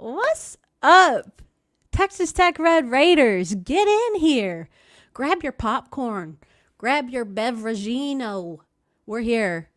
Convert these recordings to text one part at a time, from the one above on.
What's up? Texas Tech Red Raiders, get in here. Grab your popcorn. Grab your beveragino. We're here.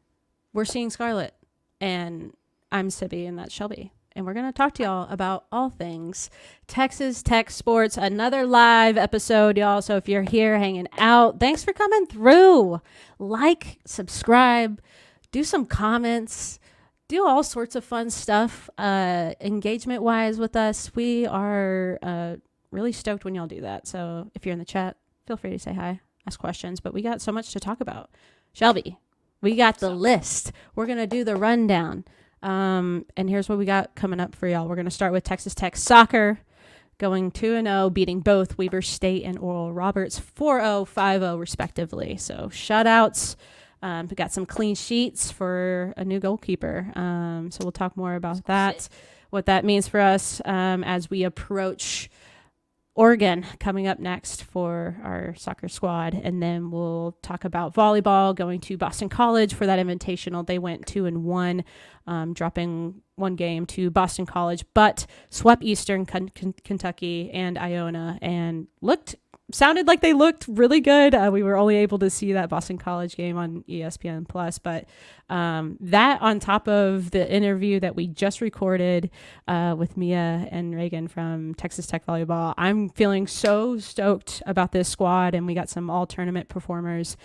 We're seeing Scarlet. And I'm Sibby, and that's Shelby. And we're going to talk to y'all about all things Texas Tech sports. Another live episode, y'all. So if you're here hanging out, thanks for coming through. Like, subscribe, do some comments, do all sorts of fun stuff engagement wise with us. We are really stoked when y'all do that. So if you're in the chat, feel free to say hi, ask questions. But we got so much to talk about. Shelby, we got the list. We're going to do the rundown. And here's what we got coming up for y'all. We're going to start with Texas Tech soccer, going 2-0, beating both Weber State and Oral Roberts 4-0, 5-0 respectively. So shutouts. We got some clean sheets for a new goalkeeper. So we'll talk more about that, what that means for us as we approach Oregon coming up next for our soccer squad. And then we'll talk about volleyball, going to Boston College for that invitational. They went 2-1, dropping one game to Boston College, but swept Eastern Kentucky and Iona and sounded like they looked really good. We were only able to see that Boston College game on ESPN Plus, but that on top of the interview that we just recorded with Mia and Reagan from Texas Tech Volleyball, I'm feeling so stoked about this squad, and we got some all tournament performers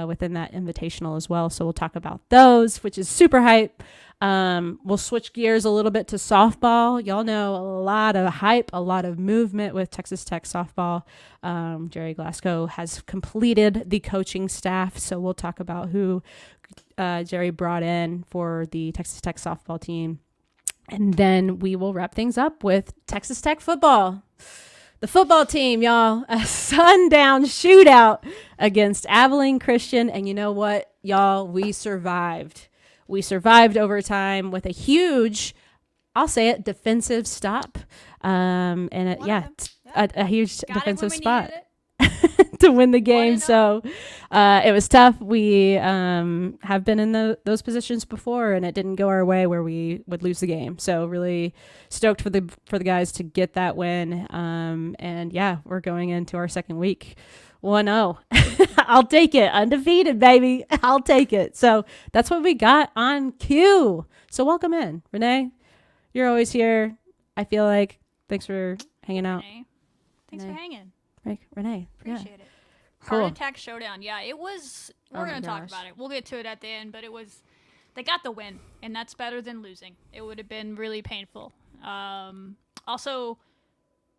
within that invitational as well. So we'll talk about those, which is super hype. We'll switch gears a little bit to softball. Y'all know a lot of hype, a lot of movement with Texas Tech softball. Jerry Glasgow has completed the coaching staff, so we'll talk about who Jerry brought in for the Texas Tech softball team. And then we will wrap things up with Texas Tech football. The football team, y'all, a sundown shootout against Abilene Christian. And you know what, y'all, we survived. We survived overtime with a huge, I'll say it, defensive stop. And a huge defensive spot to win the game. So it was tough. We have been in those positions before, and it didn't go our way where we would lose the game. So really stoked for the guys to get that win. And yeah, we're going into our second week. 1-0. I'll take it. Undefeated, baby. I'll take it. So that's what we got on cue. So welcome in. Renee, you're always here. I feel like. Thanks for hanging out. Renee. Thanks for hanging. Renee. Appreciate it. Cool. Heart attack showdown. Yeah, it was. We're going to talk about it. We'll get to it at the end, but they got the win, and that's better than losing. It would have been really painful. Also,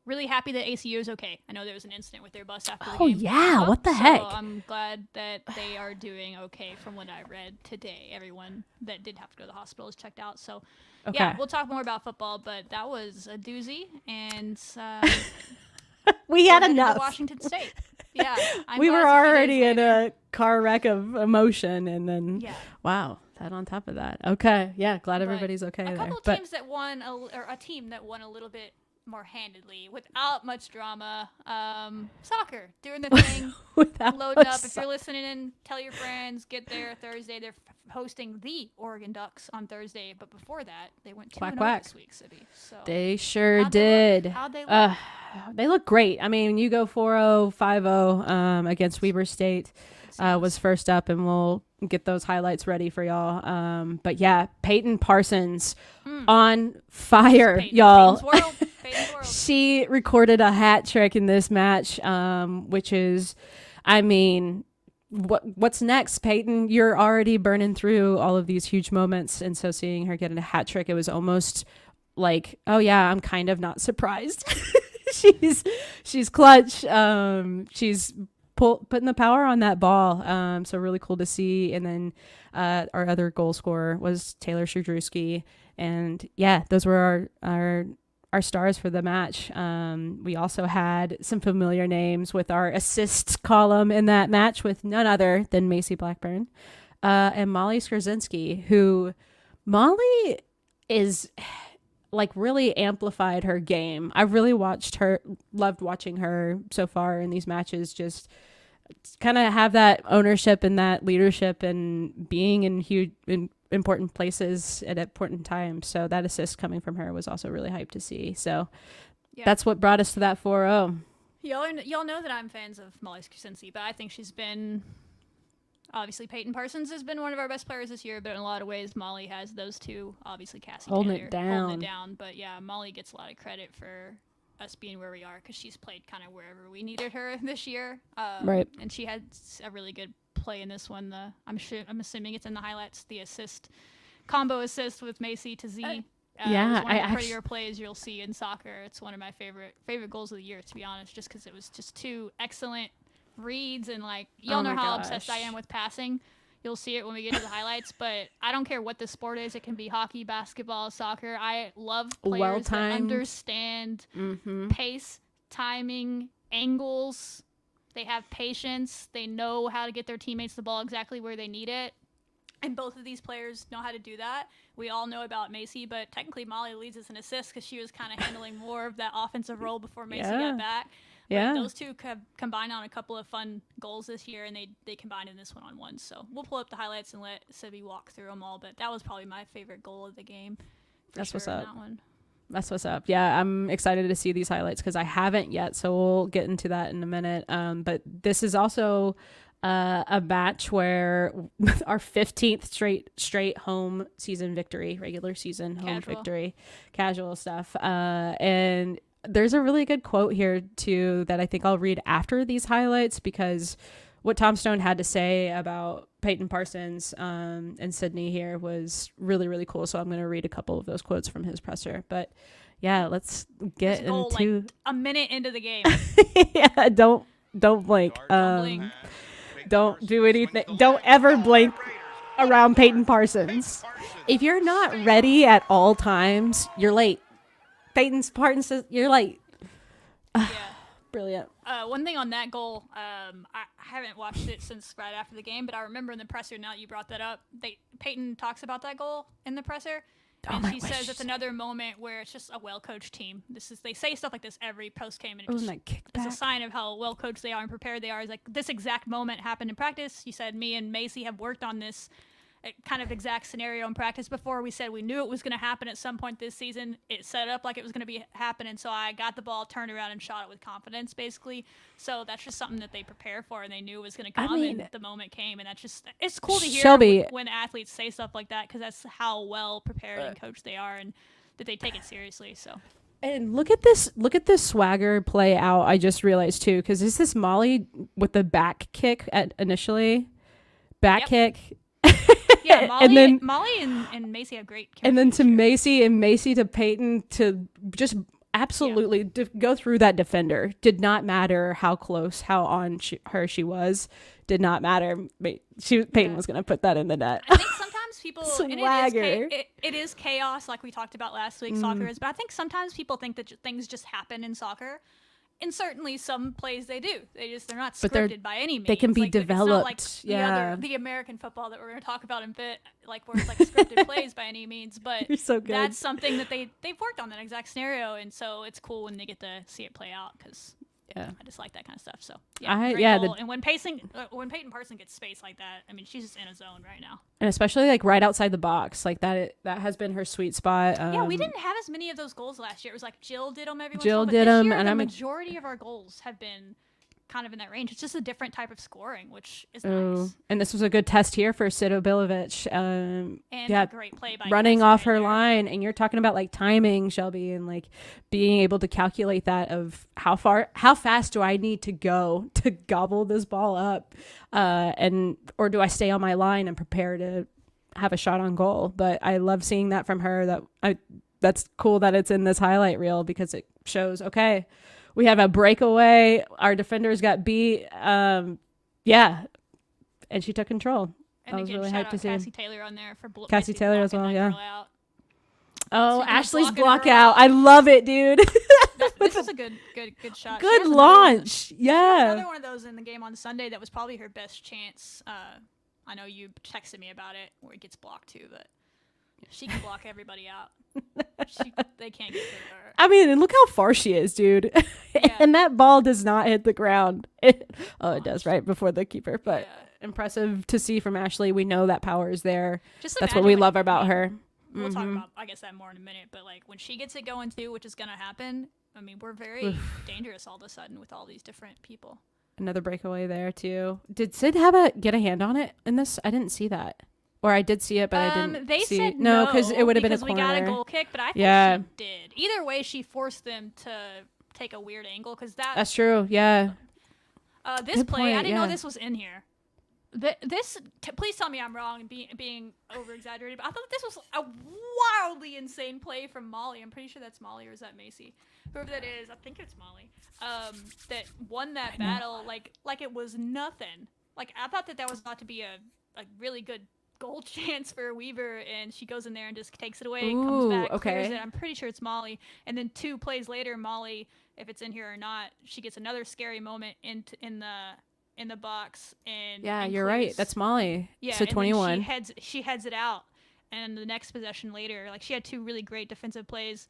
really happy that ACU is okay. I know there was an incident with their bus after the game. Oh, yeah. What the heck? I'm glad that they are doing okay from what I read today. Everyone that did have to go to the hospital is checked out. So, yeah, we'll talk more about football, but that was a doozy. And we had enough. Washington State. Yeah. We were already in a car wreck of emotion. And then, wow, that on top of that. Okay. Yeah, glad everybody's okay there. A couple teams that won, or a team that won a little bit more handedly without much drama. Soccer doing the thing, loading up. If you're listening in, tell your friends, get there Thursday. They're hosting the Oregon Ducks on Thursday, but before that they went 2-0 this week, Sibby. So they sure did. How'd they look? They look great. I mean, you go 4-0, 5-0 against Weber State. Was first up, and we'll get those highlights ready for y'all. But yeah, Peyton Parsons on fire, y'all. Peyton's world. She recorded a hat trick in this match, which is, I mean, what's next, Peyton? You're already burning through all of these huge moments, and so seeing her get a hat trick, it was almost like, oh yeah, I'm kind of not surprised. she's clutch. She's putting the power on that ball. So really cool to see. And then our other goal scorer was Taylor Shudrewski. And yeah, those were our stars for the match. We also had some familiar names with our assists column in that match with none other than Macy Blackburn and Molly Skrzyncki, who Molly is like really amplified her game. I've really loved watching her so far in these matches, just kind of have that ownership and that leadership and being in important places at important times. So that assist coming from her was also really hyped to see. So that's what brought us to that 4-0. Y'all know that I'm fans of Molly Krasinski, but I think she's been, obviously Peyton Parsons has been one of our best players this year, but in a lot of ways Molly has those two, obviously Cassie holding Taylor, it down. holding it down. But yeah, Molly gets a lot of credit for us being where we are because she's played kind of wherever we needed her this year. Right. And she had a really good play in this one. I'm assuming it's in the highlights, the combo assist with Macy to Z. It was one of the prettier plays you'll see in soccer. It's one of my favorite goals of the year, to be honest, just because it was just two excellent reads. And like, y'all know how obsessed I am with passing. You'll see it when we get to the highlights, but I don't care what the sport is. It can be hockey, basketball, soccer. I love players that understand pace, timing, angles. They have patience. They know how to get their teammates the ball exactly where they need it. And both of these players know how to do that. We all know about Macy, but technically Molly leads us in assists because she was kind of handling more of that offensive role before Macy got back. But those two combined on a couple of fun goals this year, and they combined in this one-on-one. So we'll pull up the highlights and let Sibby walk through them all. But that was probably my favorite goal of the game. That's what's up. That's what's up. Yeah, I'm excited to see these highlights because I haven't yet, so we'll get into that in a minute. But this is also a match where our 15th straight home season victory, regular season home victory, casual stuff. And there's a really good quote here too that I think I'll read after these highlights because what Tom Stone had to say about Peyton Parsons and Sydney here was really, really cool. So I'm going to read a couple of those quotes from his presser. But yeah, let's get into like a minute into the game. Yeah, don't blink. Don't do anything. Don't ever blink around Peyton Parsons. If you're not ready at all times, you're late. Peyton Parsons says you're late. Brilliant. One thing on that goal, I haven't watched it since right after the game, but I remember in the presser, now that you brought that up, Peyton talks about that goal in the presser. And she says it's another moment where it's just a well-coached team. They say stuff like this every post-game, and it's a sign of how well-coached they are and prepared they are. It's like, this exact moment happened in practice. You said, me and Macy have worked on this kind of exact scenario in practice before. We said we knew it was going to happen at some point this season. It set up like it was going to be happening, so I got the ball, turned around, and shot it with confidence, basically. So that's just something that they prepare for, and they knew it was going to come, and the moment came. And it's cool to hear when athletes say stuff like that, because that's how well prepared and coached they are, and that they take it seriously. So. And look at this swagger play out. I just realized too, because is this Molly with the back kick kick? Yeah, Molly and Macy have great chemistry. And then to Macy to Peyton to just absolutely go through that defender. Did not matter how close, how on she was. Did not matter. Peyton was going to put that in the net. I think sometimes people, swagger. It is chaos like we talked about last week, soccer is. But I think sometimes people think that things just happen in soccer. And certainly some plays they do. They're not scripted by any means. They can be developed. It's not like the American football that we're going to talk about in a bit, like where it's like scripted plays by any means. But you're so good. That's something that they've worked on, that exact scenario. And so it's cool when they get to see it play out, because I just like that kind of stuff. So and when Peyton Parsons gets space like that, I mean, she's just in a zone right now. And especially like right outside the box, like that has been her sweet spot. We didn't have as many of those goals last year. It was like Jill did them every once in a while. And the majority of our goals have been kind of in that range. It's just a different type of scoring, which is nice. And this was a good test here for Sid Obilovich. And a great play by running off her line. And you're talking about like timing, Shelby, and like being able to calculate that of how fast do I need to go to gobble this ball up, or do I stay on my line and prepare to have a shot on goal? But I love seeing that from her. That's cool that it's in this highlight reel, because it shows, okay, we have a breakaway. Our defenders got beat. And she took control. And I was really hyped to see Cassie Taylor on there for Cassie Taylor as well. Yeah. Oh, Ashley's block out. I love it, dude. This was a good shot. Good launch. Another one of those in the game on Sunday that was probably her best chance. I know you texted me about it where it gets blocked too, but she can block everybody out. They can't get to her. I mean, and look how far she is, dude. And that ball does not hit the ground. It does right before the keeper, but impressive to see from Ashley. We know that power is there. Just that's what we imagine, love about her. We'll talk about, I guess, that more in a minute. But like when she gets it going too, which is gonna happen. I mean, we're very dangerous all of a sudden with all these different people. Another breakaway there too. Did Sid get a hand on it in this? I didn't see that. Or I did see it, but I didn't they see said no, because it would have been a corner. We got a goal kick, but I think she did. Either way, she forced them to take a weird angle because that's true. Yeah. This Good play, point, I didn't know this was in here. Please tell me I'm wrong and being over exaggerated, but I thought this was a wildly insane play from Molly. I'm pretty sure that's Molly, or is that Macy? Whoever that is, I think it's Molly. That won that battle like it was nothing. Like I thought that was about to be a really good goal chance for Weaver, and she goes in there and just takes it away, comes back, clears it. I'm pretty sure it's Molly. And then 2 plays later, Molly, if it's in here or not, she gets another scary moment in the box. And you're right. That's Molly. Yeah, so 21. She heads it out, and the next possession later, like she had 2 really great defensive plays.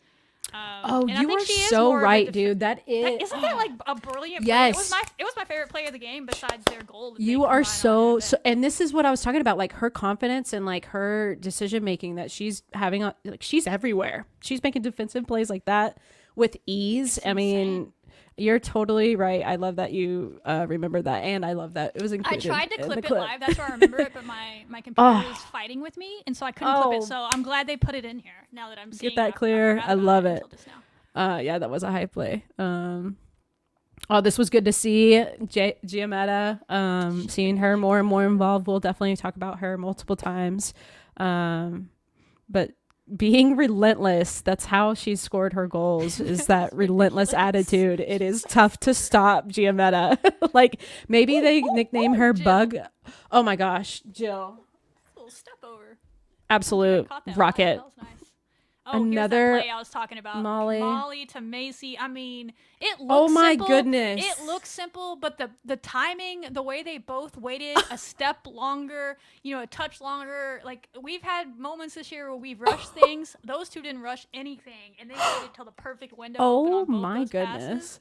You are so right, dude. Isn't that like a brilliant play? It was my favorite play of the game besides their goal. You are so, and this is what I was talking about, like her confidence and like her decision making that she's having. Like she's everywhere. She's making defensive plays like that with ease. I mean, you're totally right. I love that you remember that, and I love that it was included. I tried to clip it live. That's where I remember it, but my computer was fighting with me, and so I couldn't clip it. So I'm glad they put it in here. Now that I'm seeing get that clear, I love it. Yeah, that was a high play. This was good to see Giametta. Seeing her more and more involved. We'll definitely talk about her multiple times. But being relentless, that's how she scored her goals, is that relentless attitude. It is tough to stop Giametta. Like maybe they nickname her Jill. Bug. Oh my gosh, Jill. A little step over. Absolute rocket. That was nice. Another here's that play I was talking about. Molly to Macy. I mean, it looks simple. Goodness. It looks simple, but the timing, the way they both waited a step longer, a touch longer. Like we've had moments this year where we've rushed things. Those 2 didn't rush anything, and they waited till the perfect window. Oh my goodness. Passes.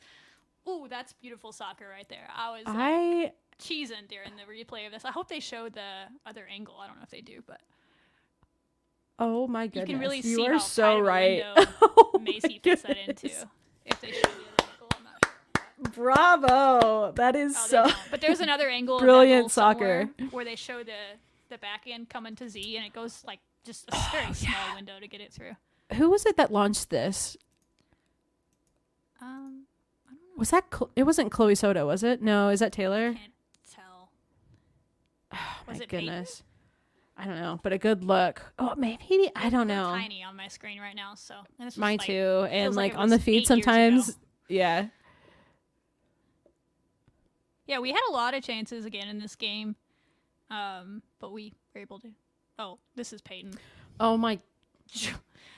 Ooh, that's beautiful soccer right there. I was cheesing during the replay of this. I hope they showed the other angle. I don't know if they do, but. Oh my goodness! You can really see you are how so right. Macy fits that into. If they show the other angle, I'm not sure. Bravo! That is so. But there's another angle. Brilliant soccer where they show the back end coming to Z, and it goes like just a very small window to get it through. Who was it that launched this? I don't know. Was that? It wasn't Chloe Soto, was it? No, is that Taylor? I can't tell. Was it goodness. Peyton? I don't know, but a good look. Oh, maybe I don't know. Tiny on my screen right now, so and this mine too. And like on the feed sometimes, yeah. Yeah, we had a lot of chances again in this game, but we were able to. Oh, this is Peyton. Oh my.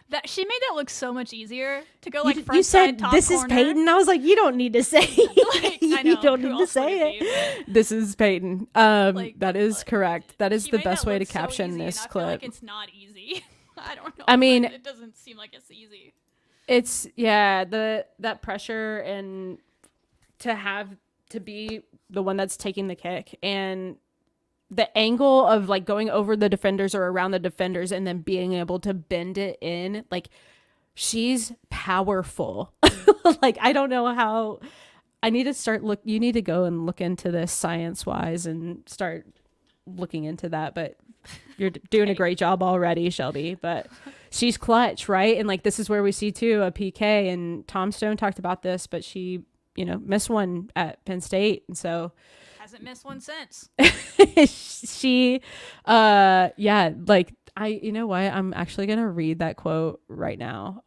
That she made that look so much easier to go like front you said side, top this corner. Is Peyton. I was like, you don't need to say like, I know, you don't need to say it. This is Peyton. That is correct. That is the best way to caption so this I clip. feel like it's not easy. I don't know. I mean, it doesn't seem like it's easy. It's that pressure and to be the one that's taking the kick, and the angle of like going over the defenders or around the defenders and then being able to bend it in, like she's powerful. Like I don't know how. I need to you need to go and look into this science wise and start looking into that, but you're doing a great job already, Shelby. But she's clutch, right? And like this is where we see too a PK, and Tom Stone talked about this, but she missed one at Penn State, and so hasn't missed one since. She like you know what, I'm actually gonna read that quote right now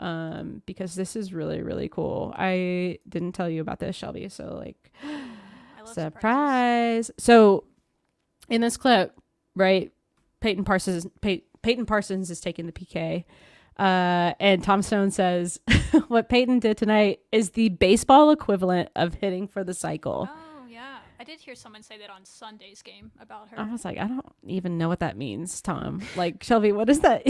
because this is really, really cool. I didn't tell you about this, Shelby, so like I love surprise. So in this clip, right, Peyton Parsons is taking the PK, and Tom Stone says what Peyton did tonight is the baseball equivalent of hitting for the cycle. Oh yeah. I did hear someone say that on Sunday's game about her. I was like, I don't even know what that means, Tom. Like, Shelby, what is that?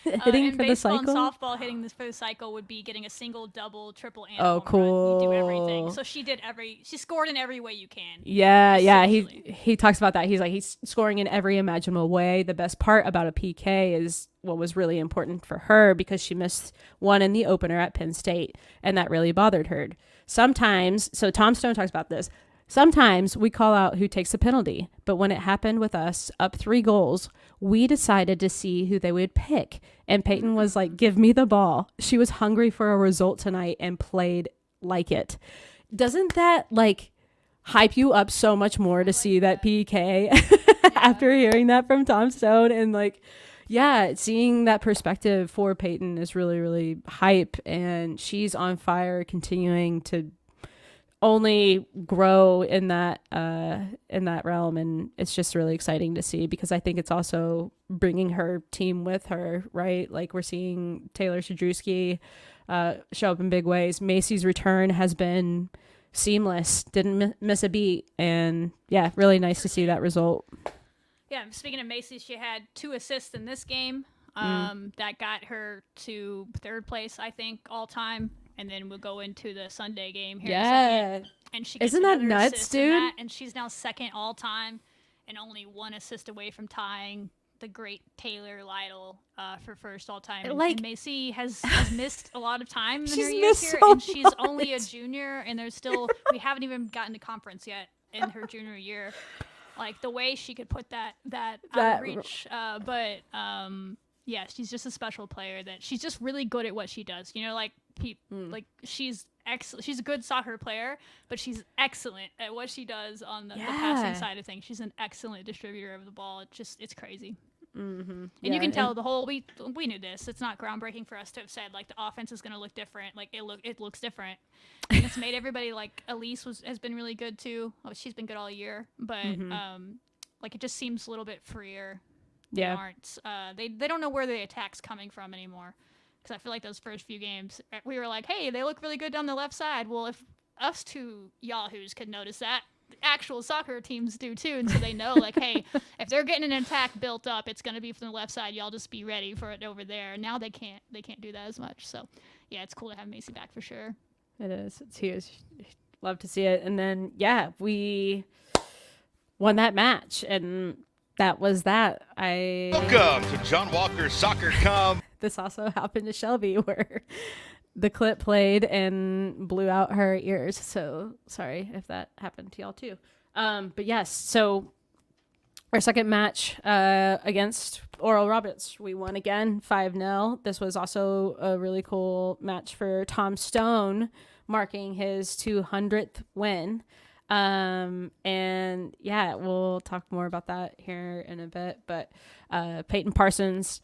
Hitting for the cycle? In softball, hitting this for the cycle would be getting a single, double, triple, and home cool. Run. You do everything. So she scored in every way you can. Yeah. He talks about that. He's like, he's scoring in every imaginable way. The best part about a PK is what was really important for her, because she missed one in the opener at Penn State, and that really bothered her. Sometimes, so Tom Stone talks about this, sometimes we call out who takes the penalty, but when it happened with us up 3 goals, we decided to see who they would pick. And Peyton was like, give me the ball. She was hungry for a result tonight and played like it. Doesn't that like hype you up so much more to see that PK after hearing that from Tom Stone? And like, yeah, seeing that perspective for Peyton is really, really hype. And she's on fire, continuing to only grow in that realm, and it's just really exciting to see, because I think it's also bringing her team with her, right? Like, we're seeing Taylor Shadrewski show up in big ways. Macy's return has been seamless, didn't miss a beat, and yeah, really nice to see that result. Yeah, speaking of Macy's, she had 2 assists in this game that got her to 3rd place, I think, all time. And then we'll go into the Sunday game here in a second. And she gets Isn't that nuts, dude? And she's now 2nd all time and only 1 assist away from tying the great Taylor Lytle for 1st all time. And Macy has missed a lot of time in her years here, and she's only a junior, and we haven't even gotten to conference yet in her junior year. Like, the way she could put that out of reach. Yeah, she's just a special player, that she's just really good at what she does. You know, like she's excellent. She's a good soccer player, but she's excellent at what she does on the passing side of things. She's an excellent distributor of the ball. It's crazy. And you can tell we knew this. It's not groundbreaking for us to have said like the offense is going to look different. Like it looks different. And it's made everybody, like Elise has been really good too. Oh, she's been good all year, but like it just seems a little bit freer. Yeah. They don't know where the attack's coming from anymore. Because I feel like those first few games, we were like, hey, they look really good down the left side. Well, if us 2 yahoos could notice that, actual soccer teams do too. And so they know, like, hey, if they're getting an attack built up, it's going to be from the left side. Y'all just be ready for it over there. Now they can't do that as much. So, yeah, it's cool to have Macy back for sure. It is. It's huge. Love to see it. And then, yeah, we won that match. And that was that. Welcome to John Walker's Soccer Com. This also happened to Shelby, where the clip played and blew out her ears. So sorry if that happened to y'all too. But yes, so our second match against Oral Roberts, we won again 5-0. This was also a really cool match for Tom Stone, marking his 200th win. And yeah, we'll talk more about that here in a bit, but Peyton Parsons,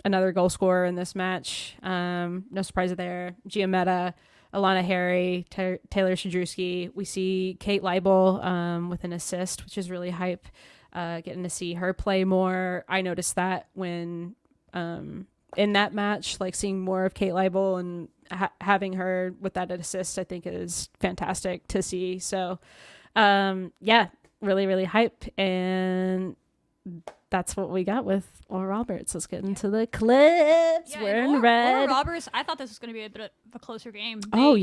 another goal scorer in this match. No surprise there. Giametta, Alana Harry, Taylor Shadrewski. We see Kate Leibel with an assist, which is really hype. Getting to see her play more. I noticed that when in that match, like seeing more of Kate Leibel and having her with that assist, I think is fantastic to see. So, yeah, really, really hype. And that's what we got with Oral Roberts. Let's get into the clips. Yeah, we're in red. Oral Roberts, I thought this was going to be a bit of a closer game. Dude.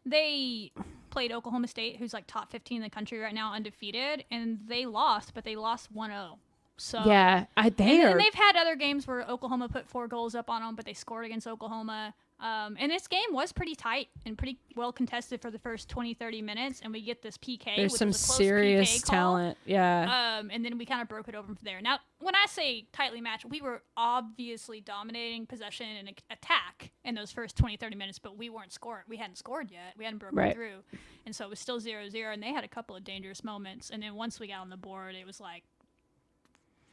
They played Oklahoma State, who's like top 15 in the country right now, undefeated, and they lost, but they lost 1-0. So yeah, and they've had other games where Oklahoma put 4 goals up on them, but they scored against Oklahoma. And this game was pretty tight and pretty well contested for the first 20-30 minutes, and we get this PK. There's which some was a close serious PK call. Talent, yeah. And then we kind of broke it over from there. Now, when I say tightly matched, we were obviously dominating possession and attack in those first 20-30 minutes, but we weren't scoring. We hadn't scored yet. We hadn't broken through, and so it was still 0-0. And they had a couple of dangerous moments, and then once we got on the board, it was like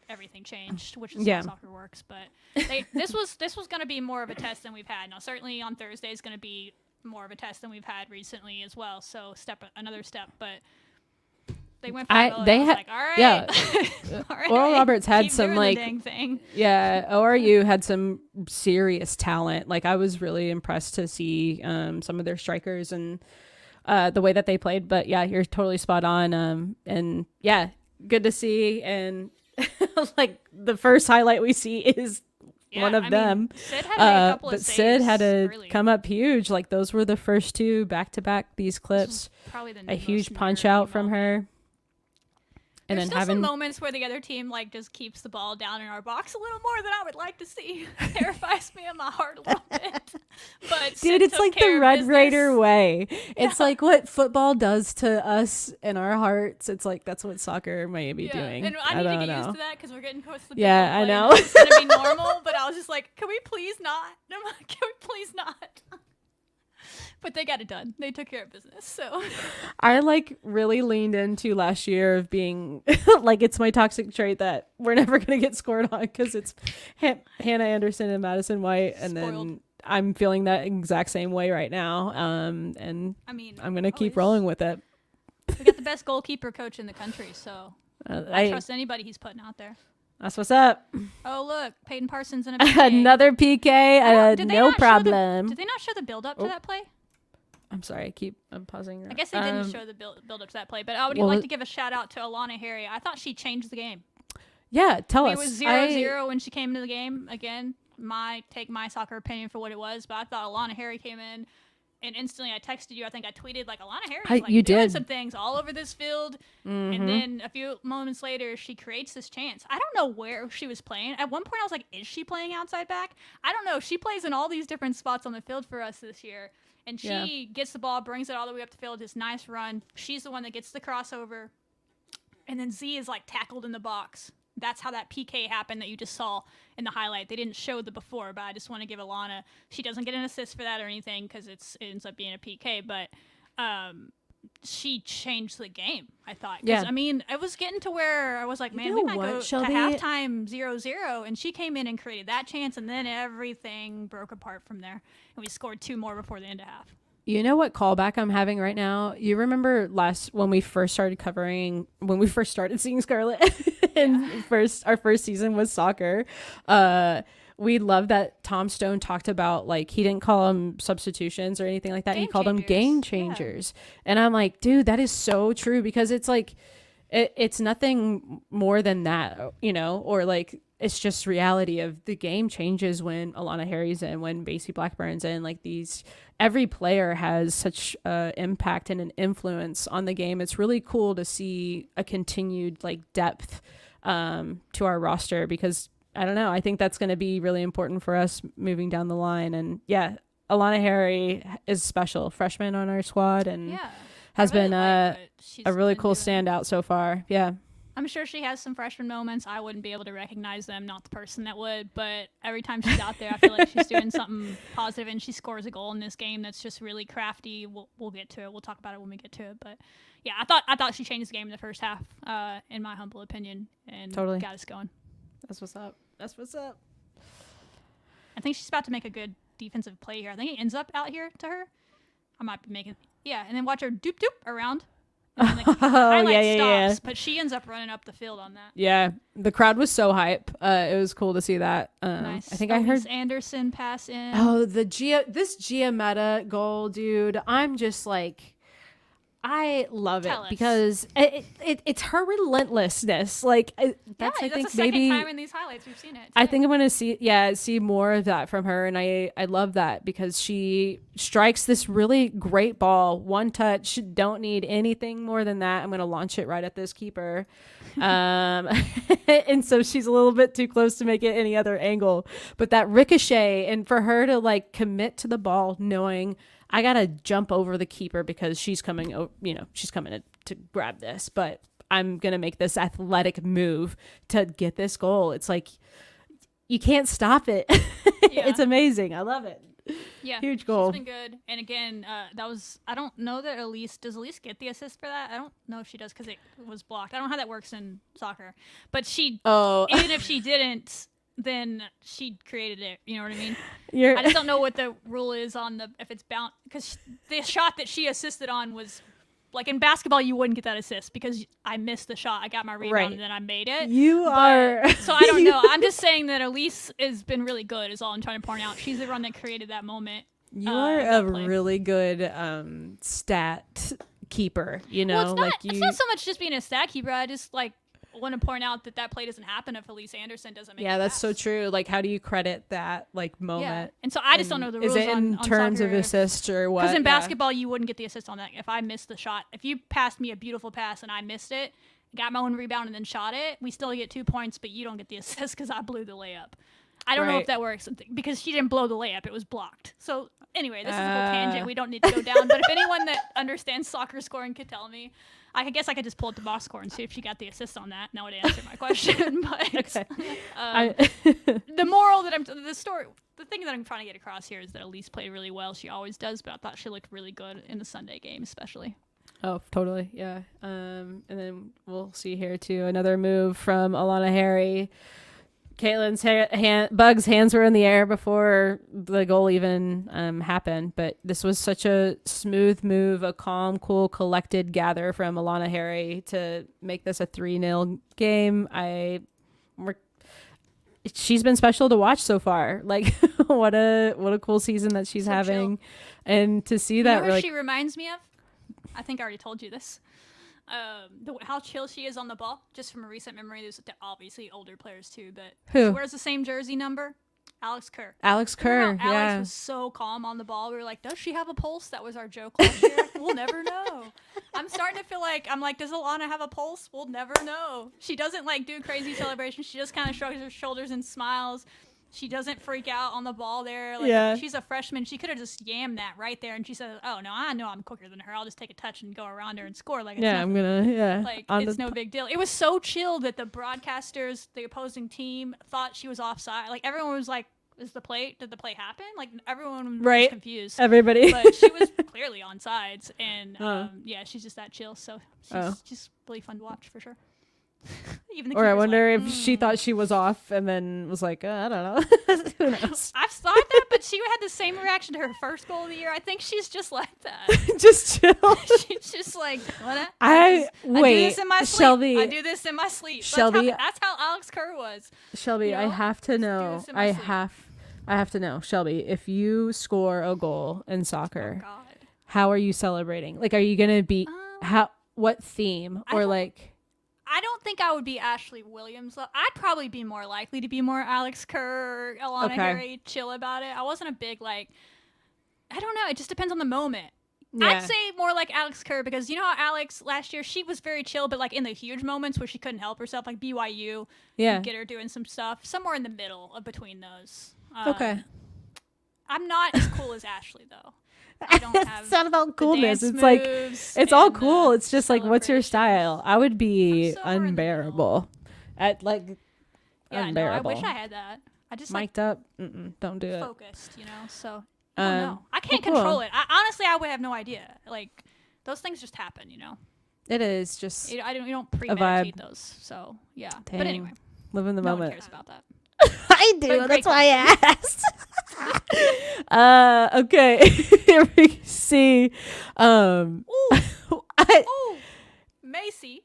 everything changed, which is how soccer works. But this was going to be more of a test than we've had. Now, certainly on Thursday is going to be more of a test than we've had recently as well. So another step, but they went. Like, all right, yeah. all right. Oral Roberts had Keep some doing the dang thing. Yeah. ORU had some serious talent. Like I was really impressed to see some of their strikers and the way that they played. But yeah, you're totally spot on. And yeah, good to see. And like the first highlight we see is one of them. Sid had to make a couple of but saves Sid had to early. come up huge. Like those were the first two back-to-back these clips. Probably the a huge most punch nervy out from moment. her. And There's then still having some moments where the other team like just keeps the ball down in our box a little more than I would like to see. Terrifies me in my heart a little bit. But dude, Sid it's took like care the of Red business. Raider way. It's like what football does to us in our hearts. It's like that's what soccer may be doing. And I need to don't get know. used to that because we're getting close to the Yeah, big I play, know. and It's gonna be normal, but I was just like, can we please not? I'm like, can we please not? But they got it done. They took care of business. So I like really leaned into last year of being like it's my toxic trait that we're never gonna get scored on because it's Hannah Anderson and Madison White, and Spoiled. then I'm feeling that exact same way right now. And I mean, I'm gonna keep always. rolling with it. We got the best goalkeeper coach in the country, so I trust anybody he's putting out there. That's what's up. Oh look, Peyton Parsons in a PK. Another PK. Did they No not show problem. did they not show the build up to that play? I'm sorry. I'm pausing. I guess they didn't show the build up to that play, but I would well, like to give a shout out to Alana Harry. I thought she changed the game. Yeah, tell us. It was 0-0 when she came into the game. Again, take my soccer opinion for what it was, but I thought Alana Harry came in, and instantly I texted you. I think I tweeted like Alana Harry like you doing did. some things all over this field, Mm-hmm. and then a few moments later she creates this chance. I don't know where she was playing. At one point I was like, is she playing outside back? I don't know. She plays in all these different spots on the field for us this year. And she gets the ball, brings it all the way up the field, this nice run. She's the one that gets the crossover. And then Z is like tackled in the box. That's how that PK happened that you just saw in the highlight. They didn't show the before, but I just want to give Alana, she doesn't get an assist for that or anything because it ends up being a PK, but she changed the game, I thought. Yeah. I mean, it was getting to where I was like, man, we might go to halftime 0-0, and she came in and created that chance, and then everything broke apart from there, and we scored 2 more before the end of half. You know what callback I'm having right now? You remember when we first started seeing Scarlett and our first season was soccer. We love that Tom Stone talked about, like, he didn't call them substitutions or anything like that. He called them game changers. Yeah. And I'm like, dude, that is so true, because it's like, it's nothing more than that, you know, or like, it's just reality of the game changes when Alana Harry's in, when Basie Blackburn's in. Like, every player has such impact and an influence on the game. It's really cool to see a continued like depth to our roster, because I don't know, I think that's going to be really important for us moving down the line. And yeah, Alana Harry is special, freshman on our squad, and has been a really cool standout so far. Yeah. I'm sure she has some freshman moments. I wouldn't be able to recognize them, not the person that would, but every time she's out there, I feel like she's doing something positive, and she scores a goal in this game that's just really crafty. We'll get to it. We'll talk about it when we get to it. But yeah, I thought she changed the game in the first half, in my humble opinion, and got us going. That's what's up. That's what's up. I think she's about to make a good defensive play here. I think it ends up out here to her. I might be making, and then watch her doop around. And then stops, but she ends up running up the field on that. Yeah, the crowd was so hype. It was cool to see that. Nice. I think I heard Anderson pass in. Oh, this Gia Meta goal, dude. I'm just like, I love it because it's her relentlessness. Like that's I think the maybe second time in these highlights we've seen it. I think I'm gonna see more of that from her, and I love that because she strikes this really great ball, one touch. Don't need anything more than that. I'm gonna launch it right at this keeper, and so she's a little bit too close to make it any other angle. But that ricochet, and for her to like commit to the ball, knowing I gotta jump over the keeper because she's coming, she's coming to grab this, but I'm gonna make this athletic move to get this goal. It's like you can't stop it. It's amazing. I love it. Yeah, huge goal. She's been good. And again, I don't know that does Elise get the assist for that? I don't know if she does because it was blocked. I don't know how that works in soccer, but even if she didn't, then she created it. You know what I mean? I just don't know what the rule is on if it's bound, because the shot that she assisted on was like in basketball you wouldn't get that assist because I missed the shot. I got my rebound and then I made it. So I don't know. I'm just saying that Elise has been really good is all I'm trying to point out. She's the one that created that moment. You are a play. really good stat keeper, you know? Well, like it's not so much just being a stat keeper. I just like want to point out that play doesn't happen if Elise Anderson doesn't make it. Yeah, that's so true. Like, how do you credit that like moment? Yeah. And so I just don't know the rules. Is it in on terms soccer of assist or what? Because in basketball, you wouldn't get the assist on that. If I missed the shot, if you passed me a beautiful pass and I missed it, got my own rebound and then shot it, we still get 2 points, but you don't get the assist because I blew the layup. I don't know if that works because she didn't blow the layup. It was blocked. So anyway, this is a whole tangent we don't need to go down. But if anyone that understands soccer scoring could tell me, I guess I could just pull up the box score and see if she got the assist on that. And that would answer my question. But the moral that the thing that I'm trying to get across here is that Elise played really well. She always does, but I thought she looked really good in the Sunday game, especially. Oh, totally. Yeah. And then we'll see here too. Another move from Alana Harry. Caitlin's Bug's hands were in the air before the goal even happened, but this was such a smooth move, a calm, cool, collected gather from Alana Harry to make this a 3-0 game. She's been special to watch so far. Like, what a cool season that she's having, chill. And to see that, you know who she reminds me of? I think I already told you this. How chill she is on the ball, just from a recent memory. There's obviously older players too, but who she wears the same jersey number? Alex Kerr. Alex was so calm on the ball. We were like, does she have a pulse? That was our joke last year. We'll never know. I'm starting to feel like, does Alana have a pulse? We'll never know. She doesn't like do crazy celebrations. She just kind of shrugs her shoulders and smiles. She doesn't freak out on the ball there. She's a freshman. She could have just yammed that right there. And she says, oh, no, I know I'm quicker than her. I'll just take a touch and go around her and score. Like, it's nothing. It's no big deal. It was so chill that the broadcasters, the opposing team, thought she was offside. Like, everyone was like, did the play happen? Like, everyone was confused. Everybody. But she was clearly on sides. And, she's just that chill. So she's just really fun to watch for sure. Even or I wonder if she thought she was off and then was like, I don't know. Who knows? I've thought that, but she had the same reaction to her first goal of the year. I think she's just like that. Just chill. She's just like, what? I do this in my sleep. Shelby. I do this in my sleep. Shelby. That's how Alex Kerr was. Shelby, you know? I have to know. I have to know, Shelby, if you score a goal in soccer, how are you celebrating? Like, are you going to be, what theme? Or like... I don't think I would be Ashley Williams. I'd probably be more likely to be more Alex Kerr, Alana Harry, chill about it. I wasn't a big, I don't know. It just depends on the moment. Yeah. I'd say more like Alex Kerr because you know how Alex last year, she was very chill, but like in the huge moments where she couldn't help herself, like BYU, you'd get her doing some stuff. Somewhere in the middle of between those. Okay. I'm not as cool as Ashley, though. I don't have it's not about coolness. It's like it's all cool. It's just like, what's your style? I would be unbearable. Unbearable. No, I wish I had that. I just mic'd up. Don't do it. Focused, so I don't know. I can't control it. Honestly, I would have no idea. Like those things just happen, It is just you don't premeditate those. So yeah. Dang. But anyway, live in the moment. No one cares about that. I do. That's why I asked. Okay. Here we see. Macy.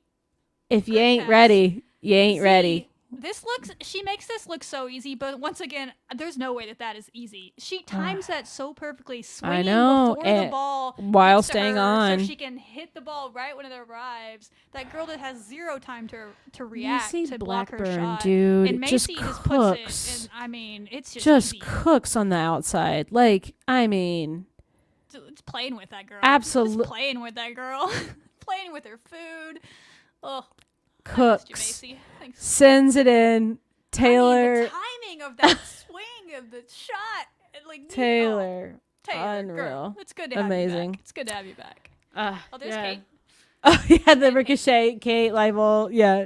If you ain't ready, you ain't ready. She makes this look so easy, but once again, there's no way that is easy. She times that so perfectly, swinging before the ball while staying on, so she can hit the ball right when it arrives. That girl that has zero time to react to block her shot, dude, and Macy just puts it. And it's just easy. Cooks on the outside. It's playing with that girl. Absolutely, playing with that girl, playing with her food. Oh. Cooks, sends it in. Taylor, the timing of that swing of the shot, Taylor, unreal. Girl. It's good to have you back. It's good to have you back. There's Kate. Oh yeah, the ricochet, Kate Leibel. Yeah,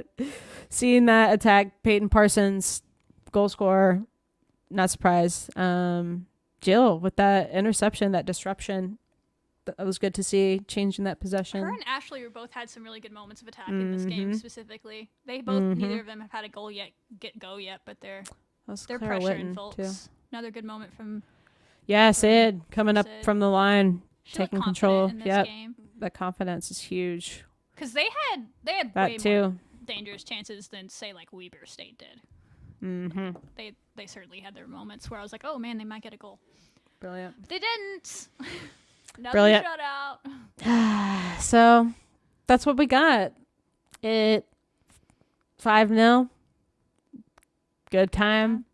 seeing that attack, Peyton Parsons, goal scorer. Not surprised. Jill with that interception, that disruption. That was good to see, changing that possession. Her and Ashley both had some really good moments of attack in this game specifically. They both, neither of them have had a goal yet, but they're pressure and Fultz. Too. Another good moment from... Yeah, Sid coming up from the line, taking control. Yep, that confidence is huge. Because they had way more dangerous chances than, say, like Weber State did. They certainly had their moments where I was like, oh man, they might get a goal. Brilliant. They didn't. Another Brilliant. shutout. So that's what we got. It 5-0. Good time.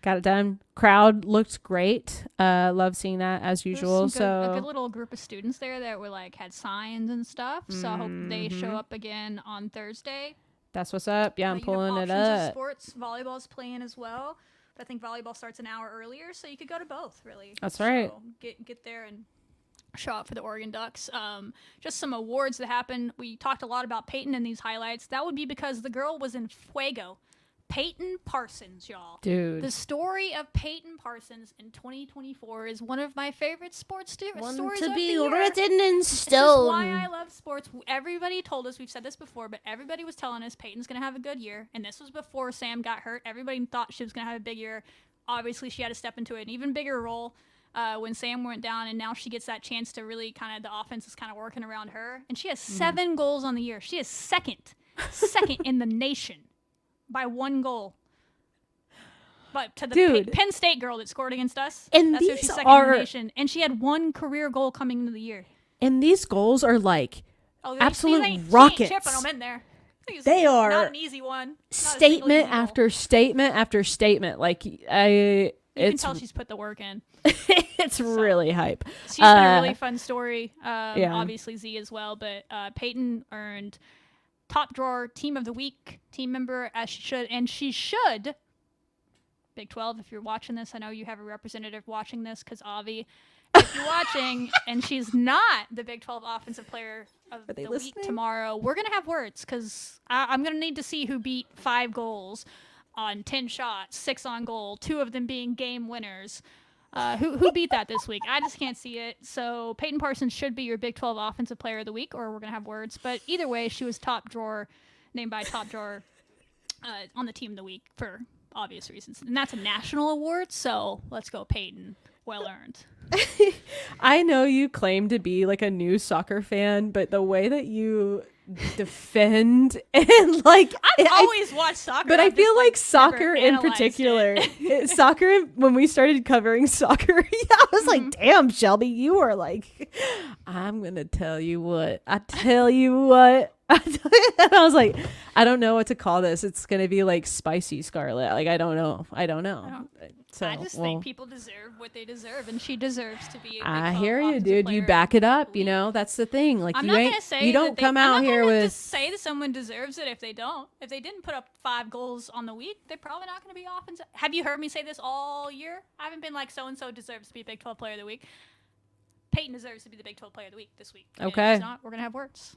Got it done. Crowd looked great. Love seeing that as usual. A good little group of students there that were like had signs and stuff. So I hope they show up again on Thursday. That's what's up. Yeah, I'm pulling it options of up. sports. Volleyball's playing as well. But I think volleyball starts an hour earlier, so you could go to both, really. That's right. So get there and show up for the Oregon Ducks. Just some awards that happened. We talked a lot about Peyton in these highlights. That would be because the girl was in fuego. Peyton Parsons, y'all. Dude. The story of Peyton Parsons in 2024 is one of my favorite sports stories to be of the year. written in This is stone. why I love sports. Everybody told us, we've said this before, but everybody was telling us Peyton's going to have a good year. And this was before Sam got hurt. Everybody thought she was going to have a big year. Obviously, she had to step into an even bigger role when Sam went down. And now she gets that chance to really kind of, the offense is kind of working around her. And she has 7 goals on the year. She is second in the nation by 1 goal. But to the Penn State girl that scored against us, and that's who these she's second in the nation. And she had 1 career goal coming into the year. And these goals are like absolute She rockets. ain't chipping them in there. They are not an easy one. Statement after statement after statement. Like You can tell she's put the work in. It's really hype. She's been a really fun story. Obviously Z as well, but Peyton earned top drawer team of the week, team member as she should, and she should. Big 12, if you're watching this, I know you have a representative watching this because Avi, if you're watching and she's not the Big 12 offensive player of the week tomorrow, we're going to have words because I'm going to need to see who beat 5 goals on 10 shots, 6 on goal, 2 of them being game winners. Who beat that this week? I just can't see it. So Peyton Parsons should be your Big 12 offensive player of the week, or we're going to have words. But either way, she was top drawer, named by top drawer on the team of the week for obvious reasons. And that's a national award, so let's go Peyton. Well earned. I know you claim to be like a new soccer fan, but the way that you defend and like I've always watched soccer, but I feel like soccer in particular soccer when we started covering soccer, I was like, damn, Shelby, you are like, I'm gonna tell you what and I was like, I don't know what to call this. It's gonna be like spicy Scarlet. Like I don't know. So I just think people deserve what they deserve, and she deserves to be. I hear you, dude. You back it up. You know, that's the thing. Like I'm you not ain't. Gonna say you don't come out here with. Just say that someone deserves it if they don't. If they didn't put up 5 goals on the week, they're probably not going to be offensive. Have you heard me say this all year? I haven't been like so and so deserves to be Big 12 Player of the Week. Peyton deserves to be the Big 12 Player of the Week this week. Okay. And if she's not, we're gonna have words.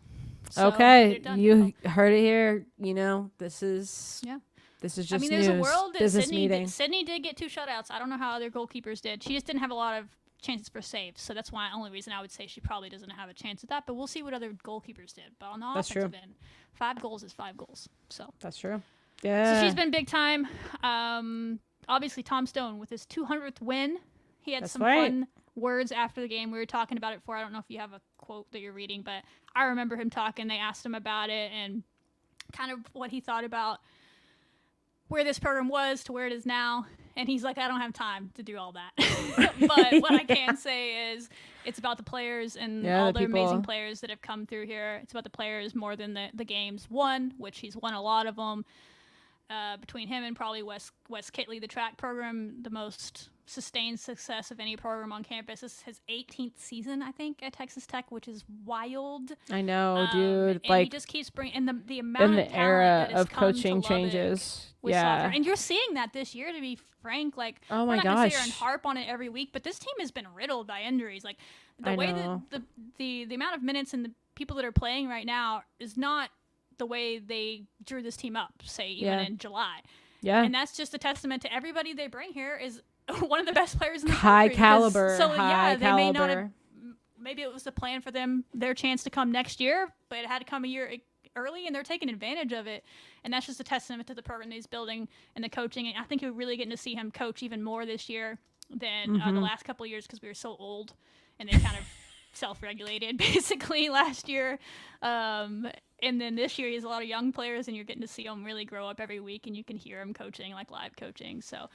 So okay, you heard it here. You know, this is. Yeah. This is just there's news. a world that Business meeting. Sydney did get 2 shutouts. I don't know how other goalkeepers did. She just didn't have a lot of chances for saves. So that's why only reason I would say she probably doesn't have a chance at that. But we'll see what other goalkeepers did. But on the offensive end, 5 goals is 5 goals. So that's true. Yeah. So she's been big time. Obviously, Tom Stone with his 200th win. He had some fun words after the game. We were talking about it before. I don't know if you have a quote that you're reading, but I remember him talking. They asked him about it and kind of what he thought about where this program was to where it is now. And he's like, I don't have time to do all that. But what I can say is it's about the players and all the amazing players that have come through here. It's about the players more than the games won, which he's won a lot of them. Between him and probably Wes Kitley, the track program, the most sustained success of any program on campus. This is his 18th season, I think, at Texas Tech, which is wild. I know, dude. And he just keeps bringing, and the amount in the of era of coaching changes. Soccer. And you're seeing that this year, to be frank. Like, oh my we're not gonna sit here gosh, and harp on it every week, but this team has been riddled by injuries. Like the way that the amount of minutes and the people that are playing right now is not the way they drew this team up, say, even in July. Yeah. And that's just a testament to everybody they bring here is one of the best players in the country. High caliber. They may not have, maybe it was the plan for them, their chance to come next year, but it had to come a year early, and they're taking advantage of it. And that's just a testament to the program that he's building and the coaching. And I think we're really getting to see him coach even more this year than the last couple of years because we were so old and they kind of self-regulated basically last year. And then this year he has a lot of young players, and you're getting to see them really grow up every week, and you can hear him coaching, like live coaching. So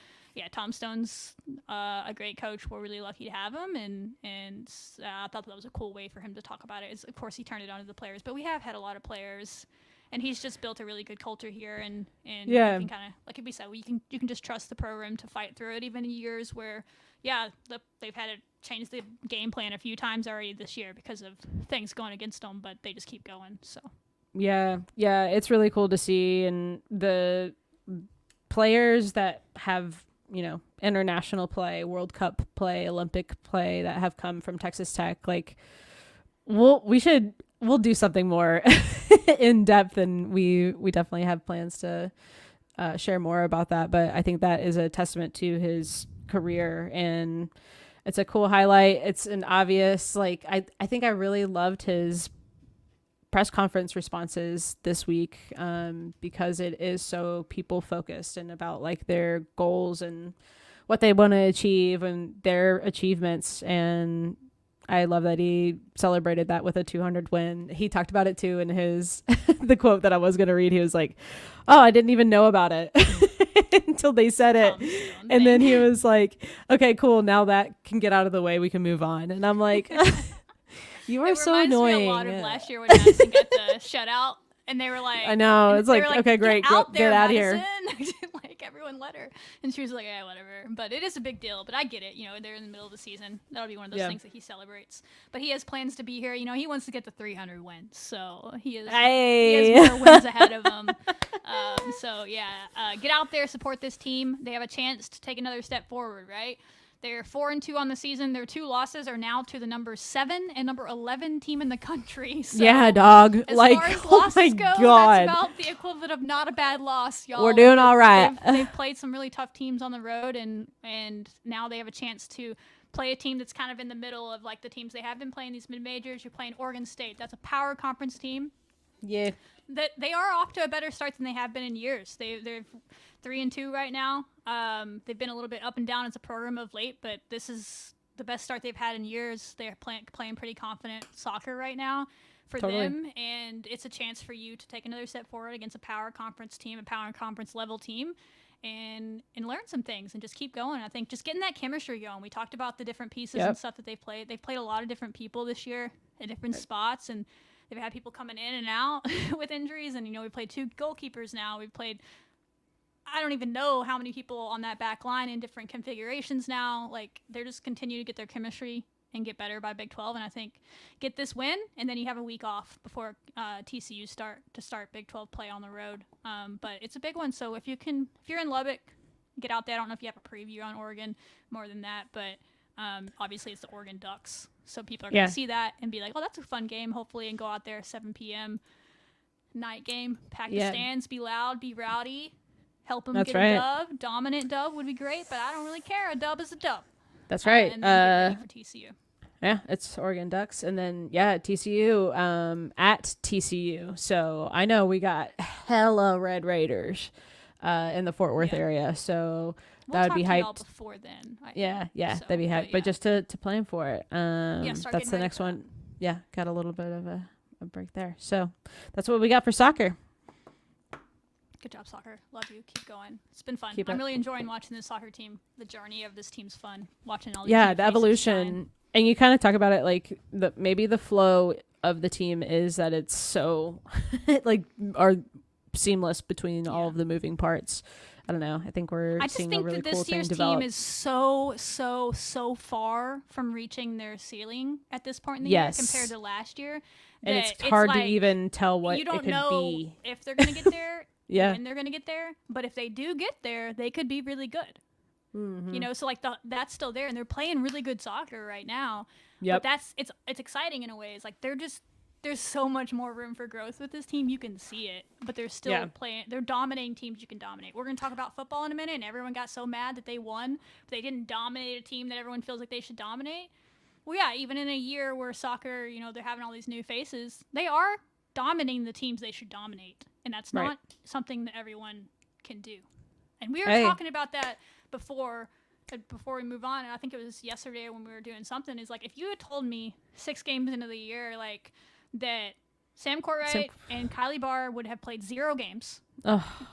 Tom Stone's a great coach. We're really lucky to have him, and I thought that was a cool way for him to talk about it. Of course, he turned it on to the players, but we have had a lot of players, and he's just built a really good culture here. And you can kind of, like we said, you can just trust the program to fight through it, even in years where they've had to change the game plan a few times already this year because of things going against them, but they just keep going. So yeah, it's really cool to see, and the players that have, international play, World Cup play, Olympic play that have come from Texas Tech, like we'll do something more in depth, and we definitely have plans to share more about that. But I think that is a testament to his career, and it's a cool highlight. It's an obvious, like, I think I really loved his press conference responses this week, because it is so people focused and about like their goals and what they want to achieve and their achievements. And I love that he celebrated that with a 200 win. He talked about it too in his the quote that I was going to read. He was like, "Oh, I didn't even know about it." Until they said it. And then he was like, "Okay, cool. Now that can get out of the way. We can move on." And I'm like, you are so annoying. Me a lot of last year when Madison got the shutout, and they were like, I know. It's like, okay, great. Get out here. Like, everyone let her. And she was like, yeah, whatever. But it is a big deal. But I get it. They're in the middle of the season. That'll be one of those things that he celebrates. But he has plans to be here. He wants to get to 300 wins. So he has more wins ahead of him. Get out there, support this team. They have a chance to take another step forward, right? They're 4-2 on the season. Their 2 losses are now to the number 7 and number 11 team in the country. So yeah, dog. As like, far as oh losses my go, God. that's about the equivalent of not a bad loss, y'all. We're doing all right. They've played some really tough teams on the road, and now they have a chance to play a team that's kind of in the middle of like the teams they have been playing, these mid-majors. You're playing Oregon State. That's a power conference team. Yeah. That they are off to a better start than they have been in years. They're 3-2 right now. They've been a little bit up and down as a program of late, but this is the best start they've had in years. They're playing pretty confident soccer right now for them, and it's a chance for you to take another step forward against a power conference team, a power conference level team, and learn some things and just keep going. I think just getting that chemistry going. We talked about the different pieces and stuff that they've played. They've played a lot of different people this year at different spots, and they've had people coming in and out with injuries. And, we played 2 goalkeepers now. We've played, I don't even know how many people on that back line in different configurations now. Like, they're just continue to get their chemistry and get better by Big 12. And I think get this win, and then you have a week off before TCU start Big 12 play on the road. But it's a big one. So if you're in Lubbock, get out there. I don't know if you have a preview on Oregon more than that, but obviously it's the Oregon Ducks. So people are going to see that and be like, oh, that's a fun game, hopefully, and go out there 7 p.m. night game, pack the stands, be loud, be rowdy, help them get a dub. Dominant dub would be great, but I don't really care. A dub is a dub. That's right. And then get ready for TCU. Yeah, it's Oregon Ducks. And then, TCU at TCU. So I know we got hella Red Raiders in the Fort Worth area. So that would be hyped. Before then. So, that'd be hyped. But just to plan for it. That's the next one. Yeah, got a little bit of a break there. So that's what we got for soccer. Good job, soccer. Love you. Keep going. It's been fun. I'm really enjoying watching this soccer team. The journey of this team's fun. Watching all these the evolution. And you kind of talk about it like maybe the flow of the team is that it's so are seamless between all of the moving parts. I don't know. I think we're seeing a really cool thing develop. I just think that this year's team is so far from reaching their ceiling at this point in the year compared to last year. And it's hard to even tell what it could be. You don't know if they're going to get there. When they're going to get there. But if they do get there, they could be really good. Mm-hmm. So that's still there, and they're playing really good soccer right now. But it's exciting in a way. It's like there's so much more room for growth with this team. You can see it, but they're still playing. They're dominating teams you can dominate. We're going to talk about football in a minute, and everyone got so mad that they won, but they didn't dominate a team that everyone feels like they should dominate. Well, even in a year where soccer, they're having all these new faces, they are dominating the teams they should dominate, and that's not something that everyone can do. And we were talking about that before we move on, and I think it was yesterday when we were doing something, is like, if you had told me 6 games into the year, like, that Sam Courtwright and Kylie Barr would have played 0 games,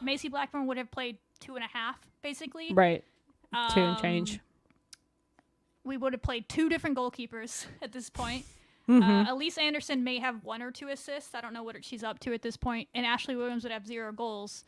Macy Blackburn would have played 2.5, basically. Right. 2 and change. We would have played 2 different goalkeepers at this point. Elise Anderson may have 1 or 2 assists. I don't know what she's up to at this point. And Ashley Williams would have 0 goals.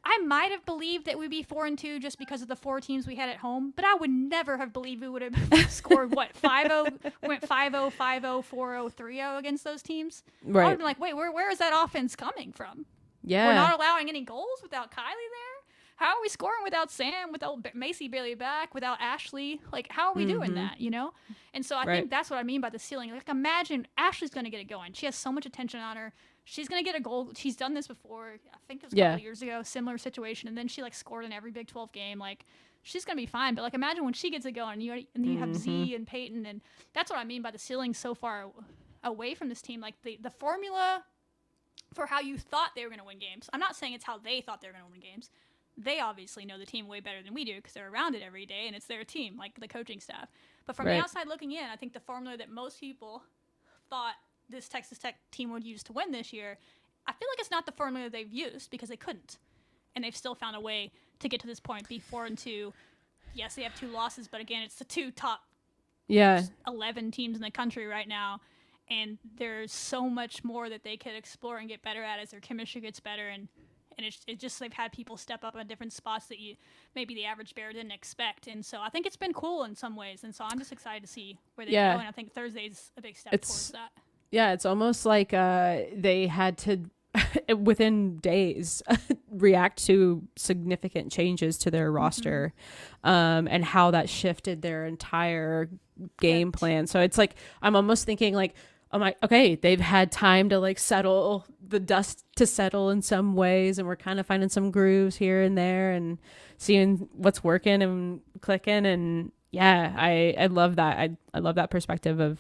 I might have believed that we'd be 4-2 just because of the 4 teams we had at home, but I would never have believed we would have scored 5-0, went 5-0, 5-0, 4-0, 3-0 against those teams. Right. I would have been like, wait, where is that offense coming from? Yeah. We're not allowing any goals without Kylie there? How are we scoring without Sam, without Macy barely back, without Ashley? Like, how are we doing that, you know? And so I think that's what I mean by the ceiling. Like, imagine Ashley's going to get it going. She has so much attention on her. She's going to get a goal. She's done this before. I think it was a couple years ago, similar situation. And then she, like, scored in every Big 12 game. Like, she's going to be fine. But, like, imagine when she gets it going. And you have Z and Peyton. And that's what I mean by the ceiling so far away from this team. Like, the formula for how you thought they were going to win games. I'm not saying it's how they thought they were going to win games. They obviously know the team way better than we do because they're around it every day and it's their team, like the coaching staff. But from the outside looking in, I think the formula that most people thought this Texas Tech team would use to win this year, I feel like it's not the formula they've used because they couldn't. And they've still found a way to get to this point, be 4-2. Yes, they have 2 losses, but again, it's the 2 top 11 teams in the country right now. And there's so much more that they could explore and get better at as their chemistry gets better. And it's just they've had people step up in different spots that maybe the average bear didn't expect. And so I think it's been cool in some ways. And so I'm just excited to see where they go. And I think Thursday's a big step towards that. Yeah, it's almost like they had to, within days, react to significant changes to their roster and how that shifted their entire game plan. So it's like I'm almost thinking like, I'm like, okay, they've had time to like settle the dust to settle in some ways. And we're kind of finding some grooves here and there and seeing what's working and clicking. And yeah, I love that. I love that perspective of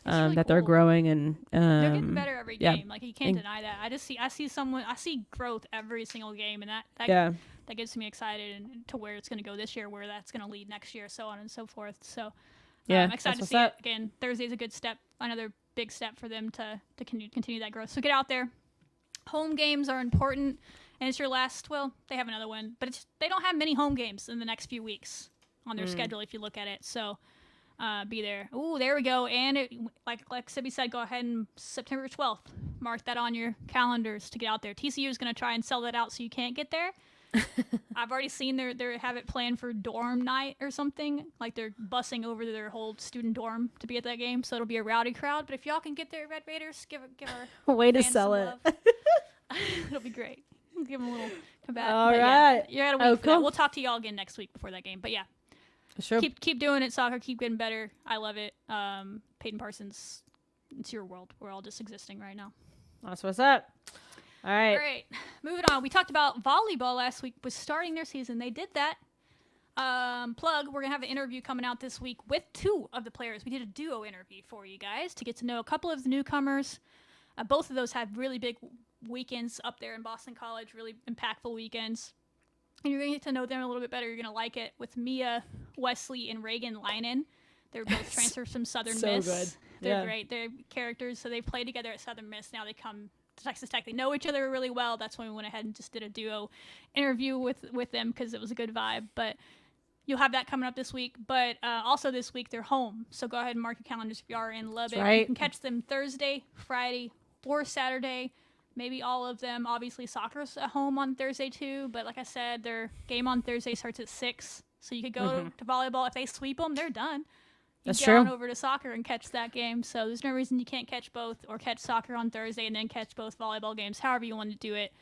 really that they're growing and they're getting better every game. Like you can't deny that. I see growth every single game, and that gets me excited and to where it's going to go this year, where that's going to lead next year, so on and so forth. So I'm excited to see it. Again, Thursday's a good step, another big step for them to continue that growth. So get out there. Home games are important, and it's your last. Well, they have another one, but they don't have many home games in the next few weeks on their schedule if you look at it. So be there. Ooh, there we go. And like Sibby said, go ahead and September 12th, mark that on your calendars to get out there. TCU is going to try and sell that out so you can't get there. I've already seen they have it planned for dorm night or something. Like they're busing over to their whole student dorm to be at that game, so it'll be a rowdy crowd. But if y'all can get there, Red Raiders, give our way to sell it. It'll be great. Give them a little combat. All right, you got a week for that. We'll talk to y'all again next week before that game. But yeah, sure. Keep doing it, soccer. Keep getting better. I love it. Peyton Parsons, it's your world. We're all just existing right now. That's what's up. All right. Moving on. We talked about volleyball last week was starting their season. They did that. Plug, we're going to have an interview coming out this week with 2 of the players. We did a duo interview for you guys to get to know a couple of the newcomers. Both of those had really big weekends up there in Boston College, really impactful weekends. And you're going to get to know them a little bit better. You're going to like it with Mia Wesley and Reagan Linen. They're both transfers from Southern Miss. Good. They're great. They're characters. So they played together at Southern Miss. Now they come to Texas Tech. They know each other really well. That's when we went ahead and just did a duo interview with them because it was a good vibe. But you'll have that coming up this week. But also this week, they're home. So go ahead and mark your calendars if you are in Lubbock. Right. You can catch them Thursday, Friday, or Saturday. Maybe all of them. Obviously, soccer's at home on Thursday, too. But like I said, their game on Thursday starts at 6. So you could go to volleyball. If they sweep them, they're done. That's get true. on over to soccer and catch that game. So there's no reason you can't catch both or catch soccer on Thursday and then catch both volleyball games, however you want to do it.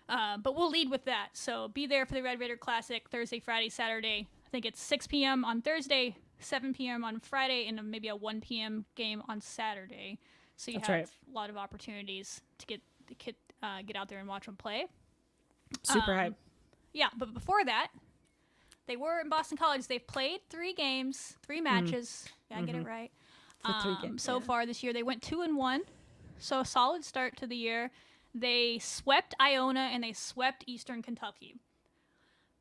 But we'll lead with that. So be there for the Red Raider Classic Thursday, Friday, Saturday. I think it's 6 p.m. on Thursday, 7 p.m. on Friday, and maybe a 1 p.m. game on Saturday. So you have a lot of opportunities to get out there and watch them play. Super hype. Yeah, but before that, they were in Boston College. They've played 3 games, 3 matches. Yeah, I get it right. So far this year, they went 2-1. So a solid start to the year. They swept Iona and they swept Eastern Kentucky.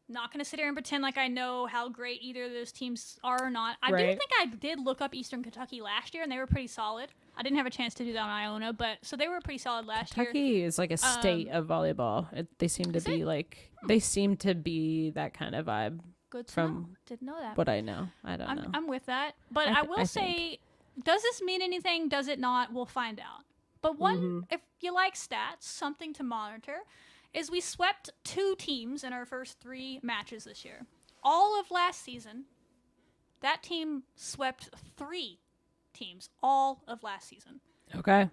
Not going to sit here and pretend like I know how great either of those teams are or not. I do think I did look up Eastern Kentucky last year, and they were pretty solid. I didn't have a chance to do that on Iona, but so they were pretty solid last year. Kentucky is like a state of volleyball. They seem to be that kind of vibe. Good to From know. Didn't know that. what I know. I don't know. I'm with that. But I will say, does this mean anything? Does it not? We'll find out. But if you like stats, something to monitor is we swept 2 teams in our first 3 matches this year. All of last season, that team swept 3 teams all of last season. Okay.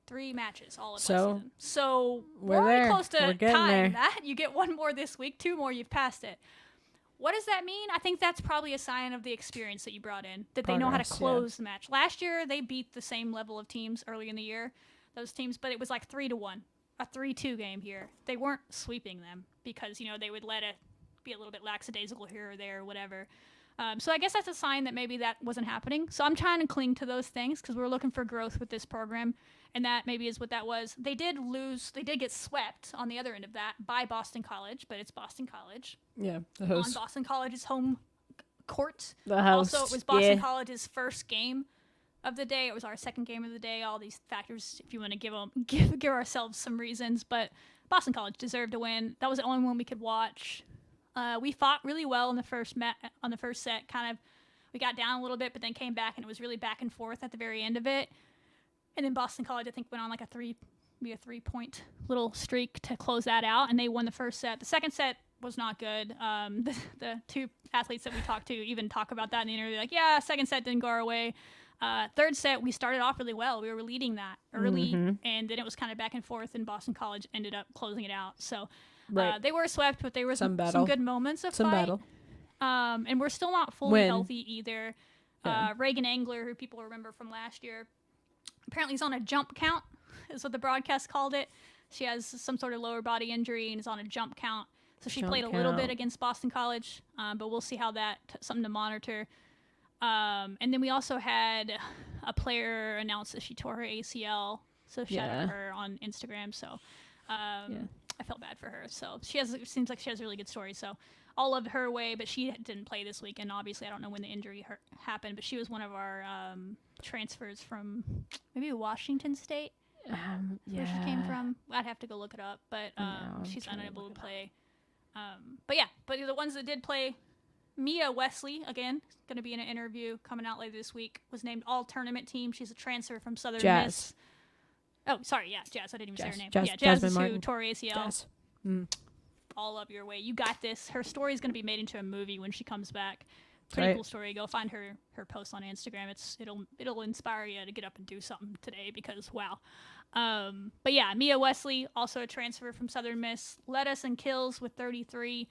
3 matches all of last season. So we're already there. close to We're getting tying there. that. You get 1 more this week, 2 more, you've passed it. What does that mean? I think that's probably a sign of the experience that you brought in, that they know how to close the match. Last year, they beat the same level of teams early in the year, those teams, but it was like 3-1, a 3-2 game here. They weren't sweeping them because, they would let it be a little bit lackadaisical here or there or whatever. So I guess that's a sign that maybe that wasn't happening. So I'm trying to cling to those things because we're looking for growth with this program, and that maybe is what that was. They did get swept on the other end of that by Boston College, but it's Boston College. Yeah, the On host. Boston College's home court. The host. Also, it was Boston College's first game of the day. It was our second game of the day. All these factors, if you want to give ourselves some reasons, but Boston College deserved to win. That was the only one we could watch. We fought really well in the first set. We got down a little bit, but then came back, and it was really back and forth at the very end of it. And then Boston College, I think, went on like a 3-point little streak to close that out, and they won the first set. The second set was not good. The 2 athletes that we talked to even talk about that in the interview. Like, yeah, second set didn't go our way. Third set, we started off really well. We were leading that early, and then it was kind of back and forth, and Boston College ended up closing it out. So they were swept, but there were some good moments of fight. Battle. And we're still not fully healthy either. Reagan Angler, who people remember from last year, apparently is on a jump count, is what the broadcast called it. She has some sort of lower body injury and is on a jump count. So she played a little bit against Boston College, but we'll see how something to monitor. And then we also had a player announce that she tore her ACL. So shout out to her on Instagram. So I felt bad for her. So it seems like she has a really good story. So all of her way, but she didn't play this week. And obviously I don't know when the injury happened, but she was one of our transfers from maybe Washington State. Where she came from. I'd have to go look it up, but she's unable to play. But the ones that did play, Mia Wesley, again, going to be in an interview coming out later this week, was named all-tournament team. She's a transfer from Southern Miss. Oh, sorry, Jazz. I didn't even say her name. Jazz is who tore ACL. All up your way. You got this. Her story is going to be made into a movie when she comes back. Pretty cool story. Go find her post on Instagram. It'll inspire you to get up and do something today because wow. But yeah, Mia Wesley, also a transfer from Southern Miss, led us in kills with 33,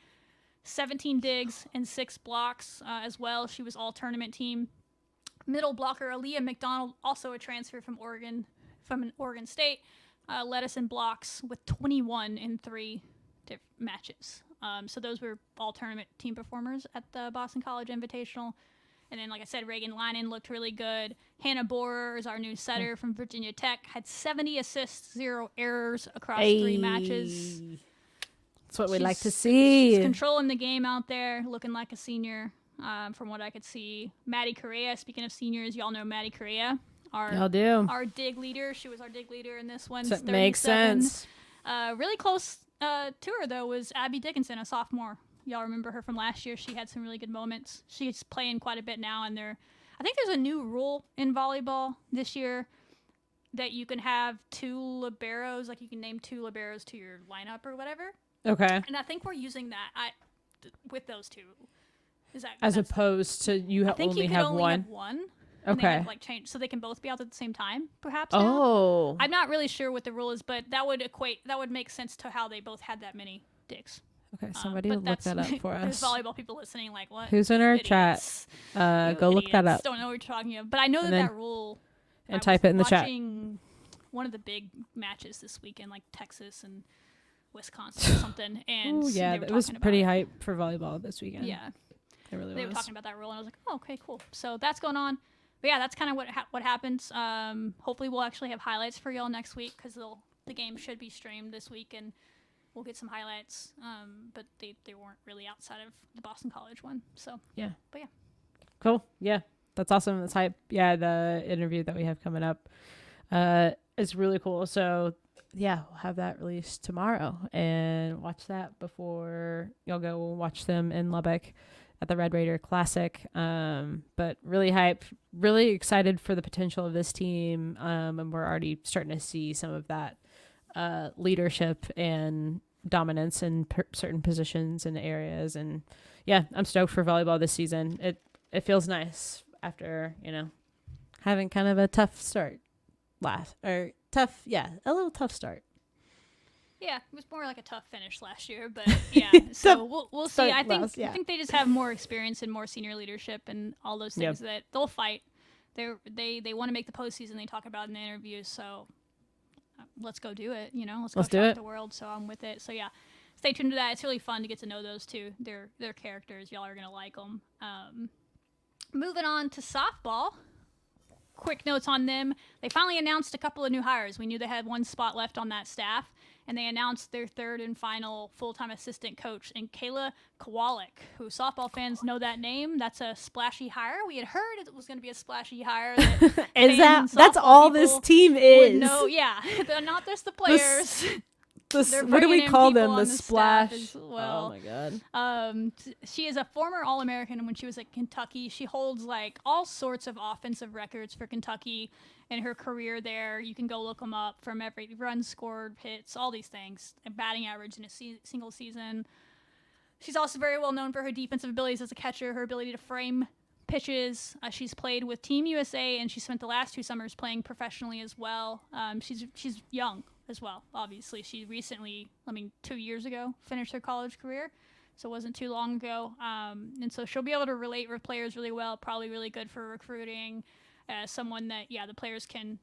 17 digs and 6 blocks as well. She was all tournament team. Middle blocker Aaliyah McDonald, also a transfer from Oregon State, led us in blocks with 21 in 3 matches. So those were all tournament team performers at the Boston College Invitational. And then, like I said, Reagan Linen looked really good. Hannah Borer is our new setter from Virginia Tech. Had 70 assists, 0 errors across 3 matches. That's what we like to see. She's controlling the game out there, looking like a senior from what I could see. Maddie Correa, speaking of seniors, y'all know Maddie Correa. Our dig leader. She was our dig leader in this one. That makes sense. Really close to her, though, was Abby Dickinson, a sophomore. Y'all remember her from last year. She had some really good moments. She's playing quite a bit now, and I think there's a new rule in volleyball this year that you can have 2 liberos, like you can name 2 liberos to your lineup or whatever. Okay. And I think we're using that with those 2. As opposed to you only have one? Have one. Okay. They have, change so they can both be out at the same time, perhaps. Oh. Now. I'm not really sure what the rule is, but that would make sense to how they both had that many digs. Okay, somebody will look that up for us. There's volleyball people listening, like, what? Who's in our chat? Go look that up. Don't know what you're talking about, but I know that rule. And type it in the chat. Watching one of the big matches this weekend, like Texas and Wisconsin or something, and it was pretty hype for volleyball this weekend. Yeah, it really was. They were talking about that rule, and I was like, oh, okay, cool. So that's going on. But yeah, that's kind of what happens. Hopefully, we'll actually have highlights for y'all next week because the game should be streamed this week, and we'll get some highlights. But they weren't really outside of the Boston College one. So yeah. But yeah. Cool. Yeah, that's awesome. That's hype. Yeah, the interview that we have coming up is really cool. So yeah, we'll have that released tomorrow and watch that before y'all go watch them in Lubbock. at the Red Raider Classic. But really hyped, really excited for the potential of this team. And we're already starting to see some of that leadership and dominance in certain positions and areas. And yeah, I'm stoked for volleyball this season. It feels nice after, having kind of a tough start a little tough start. Yeah, it was more like a tough finish last year, but yeah. So we'll see. I think they just have more experience and more senior leadership and all those things that they'll fight. They want to make the postseason. They talk about in the interviews. So let's go do it. Let's go shock the world. So I'm with it. So yeah, stay tuned to that. It's really fun to get to know those two. Their characters. Y'all are gonna like them. Moving on to softball. Quick notes on them. They finally announced a couple of new hires. We knew they had one spot left on that staff, and they announced their third and final full-time assistant coach in Kayla Kowalik, who softball fans know that name. That's a splashy hire. We had heard it was going to be a splashy hire. That's all this team is? No, yeah. They're not just the players. What do we call them? The splash. Well. Oh my god. She is a former All-American when she was at Kentucky. She holds like all sorts of offensive records for Kentucky in her career there. You can go look them up, from every run scored, hits, all these things, and batting average in a single season. She's also very well known for her defensive abilities as a catcher, her ability to frame pitches. She's played with Team USA, and she spent the last 2 summers playing professionally as well. She's young as well, obviously. She recently, 2 years ago, finished her college career, so it wasn't too long ago. And so she'll be able to relate with players really well, probably really good for recruiting, someone that, the players can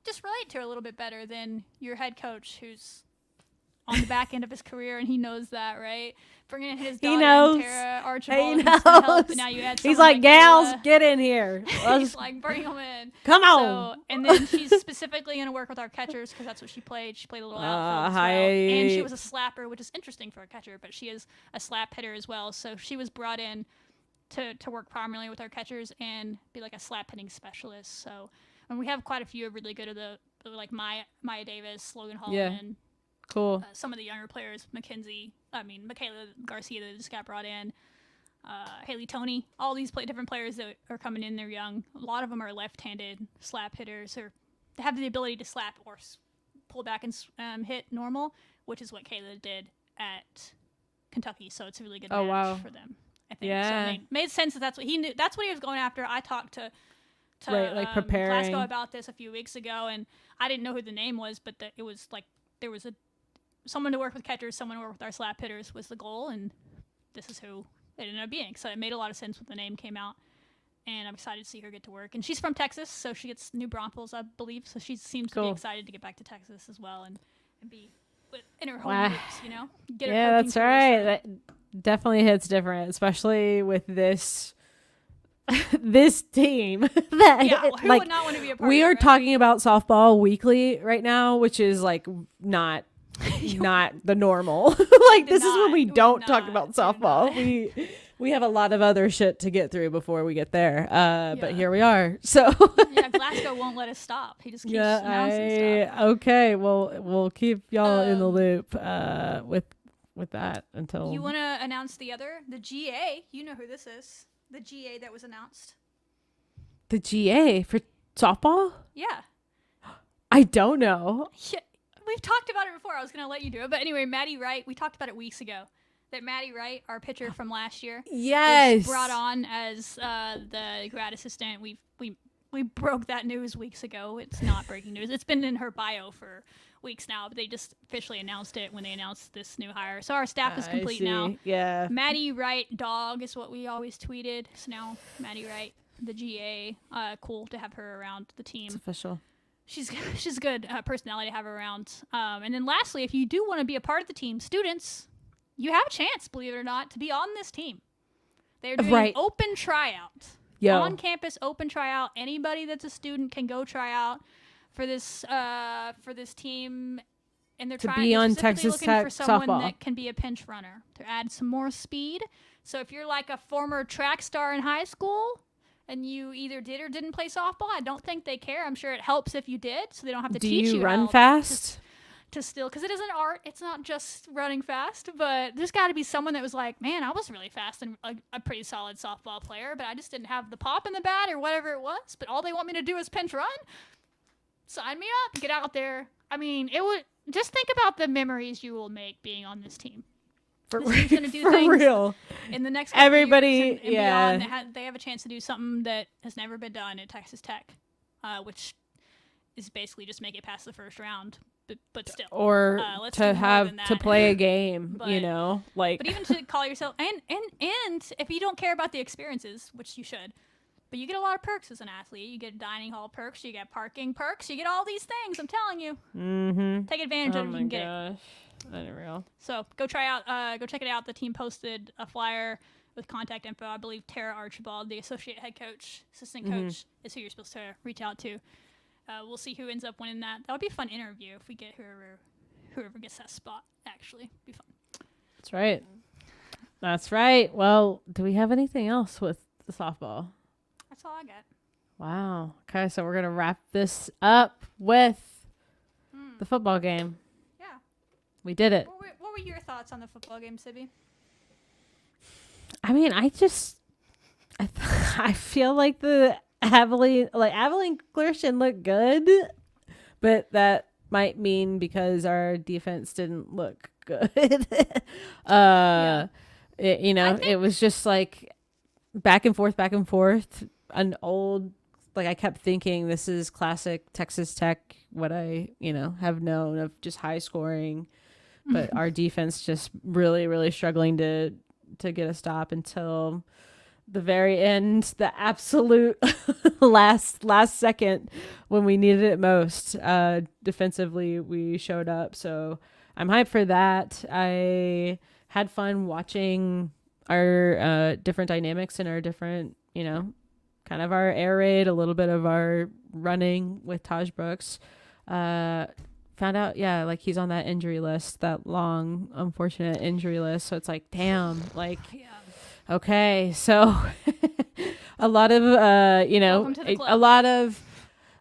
just relate to a little bit better than your head coach, who's on the back end of his career, and he knows that, right? Bringing in his daughter, Tara Archibald, to help, and now you add he's like, gals, get in here. He's like, bring them in. Come on. So, and then she's specifically going to work with our catchers, because that's what she played. She played a little outfield as well. And she was a slapper, which is interesting for a catcher, but she is a slap hitter as well. So she was brought in to work primarily with our catchers and be like a slap hitting specialist. So, and we have quite a few really good of the, like Maya Davis, Logan Holloman. Cool. Some of the younger players, Michaela Garcia that just got brought in, Haley Toney, all these different players that are coming in, they're young. A lot of them are left-handed slap hitters, or they have the ability to slap or pull back and hit normal, which is what Kayla did at Kentucky. So it's a really good match for them, I think. Yeah. So it made sense that's what he knew. That's what he was going after. I talked to preparing Glasgow about this a few weeks ago, and I didn't know who the name was, but it was like there was someone to work with catchers, someone to work with our slap hitters was the goal, and this is who it ended up being. So it made a lot of sense when the name came out, and I'm excited to see her get to work. And she's from Texas, so she gets New Braunfels, I believe, so she seems to be excited to get back to Texas as well and be in her home roots, Get her that's right. That definitely hits different, especially with this team. Who would not want to be a part we of it, are right? talking about softball weekly right now, which is like not the normal. This is when we don't talk about softball. We have a lot of other shit to get through before we get there. But here we are. So Glasgow won't let us stop. He just keeps announcing stuff. Okay, well, we'll keep y'all in the loop with that until you want to announce the GA. You know who this is. The GA that was announced. The GA for softball? Yeah. I don't know. Yeah, we've talked about it before. I was going to let you do it. But anyway, Maddie Wright, we talked about it weeks ago. That Maddie Wright, our pitcher from last year, was brought on as the grad assistant. We broke that news weeks ago. It's not breaking news. It's been in her bio for weeks now, but they just officially announced it when they announced this new hire. So our staff is complete now. Yeah. Maddie Wright dog is what we always tweeted. So now Maddie Wright, the GA. Cool to have her around the team. It's official. She's good personality to have her around. And then lastly, if you do want to be a part of the team, students, you have a chance, believe it or not, to be on this team. They're doing an open tryout. On-campus open tryout. Anybody that's a student can go try out for this team, and they're to be on Texas Tech for someone softball that can be a pinch runner to add some more speed. So if you're like a former track star in high school and you either did or didn't play softball, I don't think they care. I'm sure it helps if you did, so they don't have to teach you. Do you run fast? to still, because it is an art. It's not just running fast, but there's got to be someone that was like, man, I was really fast and a pretty solid softball player, but I just didn't have the pop in the bat or whatever it was. But all they want me to do is pinch run. Sign me up. Get out there. I mean, it would just think about the memories you will make being on this team. This team's gonna do things real. In the next couple Everybody, years and yeah. beyond. They have a chance to do something that has never been done at Texas Tech, which is basically just make it past the first round. But still, or to have to play a game, but, you know, like. But even to call yourself and if you don't care about the experiences, which you should, but you get a lot of perks as an athlete. You get dining hall perks, you get parking perks, you get all these things. I'm telling you, take advantage of it. You can get it. Unreal. So go check it out. The team posted a flyer with contact info. I believe Tara Archibald, the associate head coach, assistant coach, is who you're supposed to reach out to. We'll see who ends up winning that. That would be a fun interview if we get whoever gets that spot. Actually, be fun. That's right. That's right. Well, do we have anything else with the softball? That's all I got. Wow. Okay, so we're gonna wrap this up with the football game. Yeah. We did it. What were your thoughts on the football game, Sibby? I mean, I feel like the Abilene Clearston looked good, but that might mean because our defense didn't look good. It was just like back and forth. An old, like, I kept thinking this is classic Texas Tech, what I, have known of just high scoring, but our defense just really, really struggling to get a stop until the very end, the absolute last second when we needed it most. Defensively, we showed up. So I'm hyped for that. I had fun watching our different dynamics and our different, kind of our air raid, a little bit of our running with Taj Brooks. Found out, like he's on that injury list, that long, unfortunate injury list. So it's like, damn, like... Yeah. Okay, so a lot of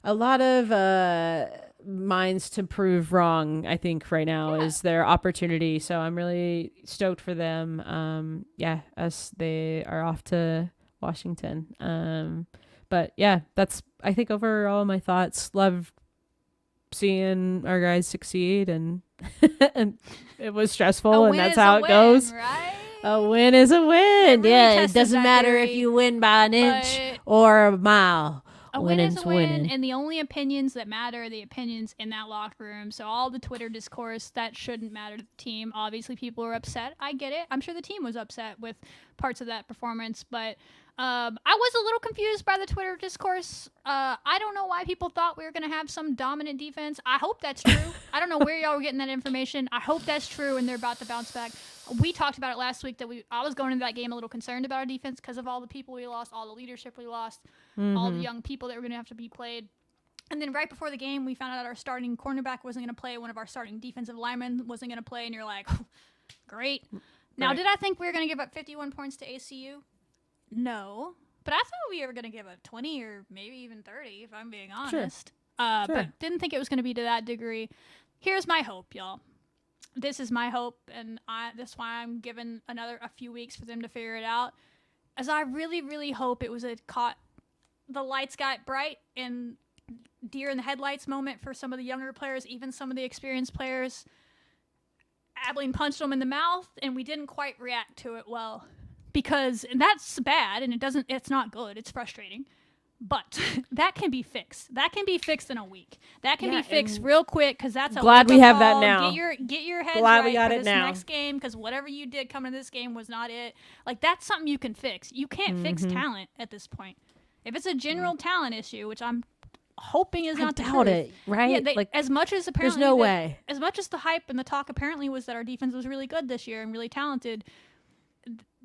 a lot of minds to prove wrong, I think right now is their opportunity. So I'm really stoked for them. They are off to Washington. But yeah, that's, I think, overall my thoughts. Love seeing our guys succeed, and and it was stressful, and that's how it goes. Right? A win is a win. Really it doesn't matter if you win by an inch or a mile. A win is a win, and the only opinions that matter are the opinions in that locker room. So all the Twitter discourse, that shouldn't matter to the team. Obviously, people were upset. I get it. I'm sure the team was upset with parts of that performance, but I was a little confused by the Twitter discourse. I don't know why people thought we were going to have some dominant defense. I hope that's true. I don't know where y'all were getting that information. I hope that's true, and they're about to bounce back. We talked about it last week that I was going into that game a little concerned about our defense because of all the people we lost, all the leadership we lost, all the young people that were going to have to be played. And then right before the game, we found out our starting cornerback wasn't going to play. One of our starting defensive linemen wasn't going to play. And you're like, great. Now, did I think we were going to give up 51 points to ACU? No. But I thought we were going to give up 20 or maybe even 30, if I'm being honest. Sure. But didn't think it was going to be to that degree. Here's my hope, y'all. This is my hope, and that's why I'm giving a few weeks for them to figure it out. As I really, really hope it was the lights got bright and deer in the headlights moment for some of the younger players, even some of the experienced players. Abilene punched them in the mouth, and we didn't quite react to it well, because that's bad, and it's not good. It's frustrating. But that can be fixed. That can be fixed in a week. That can be fixed real quick, because that's a glad we have that now. Get your heads glad right we got for it this now. Next game, because whatever you did coming to this game was not it. Like, that's something you can fix. You can't fix talent at this point. If it's a general talent issue, which I'm hoping is not the truth. I doubt it, right? Yeah, as much as apparently there's no way. As much as the hype and the talk apparently was that our defense was really good this year and really talented,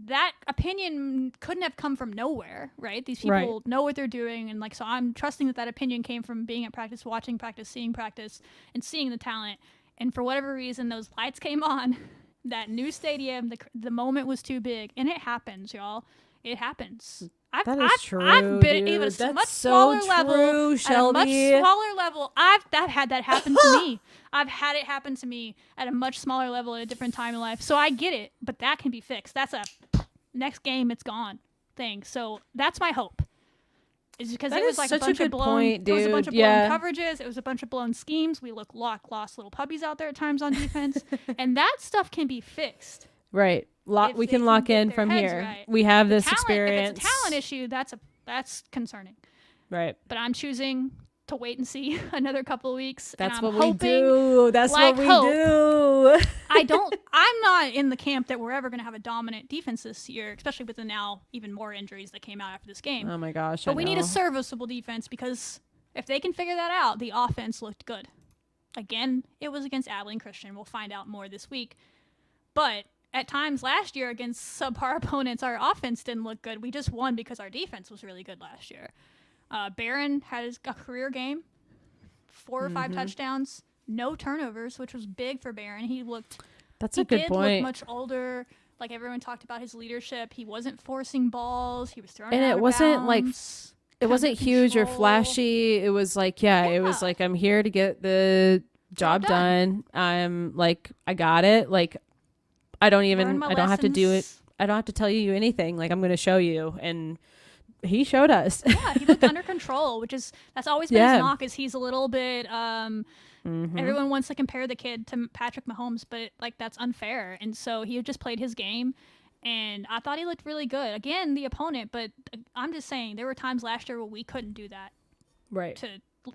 that opinion couldn't have come from nowhere, right? These people know what they're doing, and so I'm trusting that opinion came from being at practice, watching practice, seeing practice, and seeing the talent. And for whatever reason, those lights came on. That new stadium, the moment was too big, and it happens, y'all. It happens. That is true. I've been dude. even That's a much so smaller true, level. Shelby. At a much smaller level. I've had that happen to me. I've had it happen to me at a much smaller level at a different time in life. So I get it, but that can be fixed. That's a next game, it's gone thing. So that's my hope. Is because it was like a bunch of blown. It was a bunch of blown coverages. It was a bunch of blown schemes. We look lost little puppies out there at times on defense, and that stuff can be fixed. Right. We can lock in from here. Right. We have this experience. If it's a talent issue, that's concerning. Right. But I'm choosing to wait and see another couple of weeks. That's and I'm what we do. That's what we do. I'm not in the camp that we're ever going to have a dominant defense this year, especially with the now even more injuries that came out after this game. Oh my gosh. But we need a serviceable defense because if they can figure that out, the offense looked good. Again, it was against Abilene Christian. We'll find out more this week. But at times last year against subpar opponents, our offense didn't look good. We just won because our defense was really good last year. Barron had a career game, 4 or 5 touchdowns, no turnovers, which was big for Barron. He looked. That's a good point. He did look much older. Like everyone talked about his leadership. He wasn't forcing balls. He was throwing. And it wasn't bounds, it wasn't huge or flashy. It was like it was like I'm here to get the job done. I'm like I got it. Like I don't have to do it. I don't have to tell you anything. Like I'm going to show you and. He showed us. Yeah, he looked under control, that's always been his knock. Is he's a little bit. Everyone wants to compare the kid to Patrick Mahomes, but like that's unfair. And so he just played his game, and I thought he looked really good. Again, the opponent, but I'm just saying there were times last year where we couldn't do that, right? To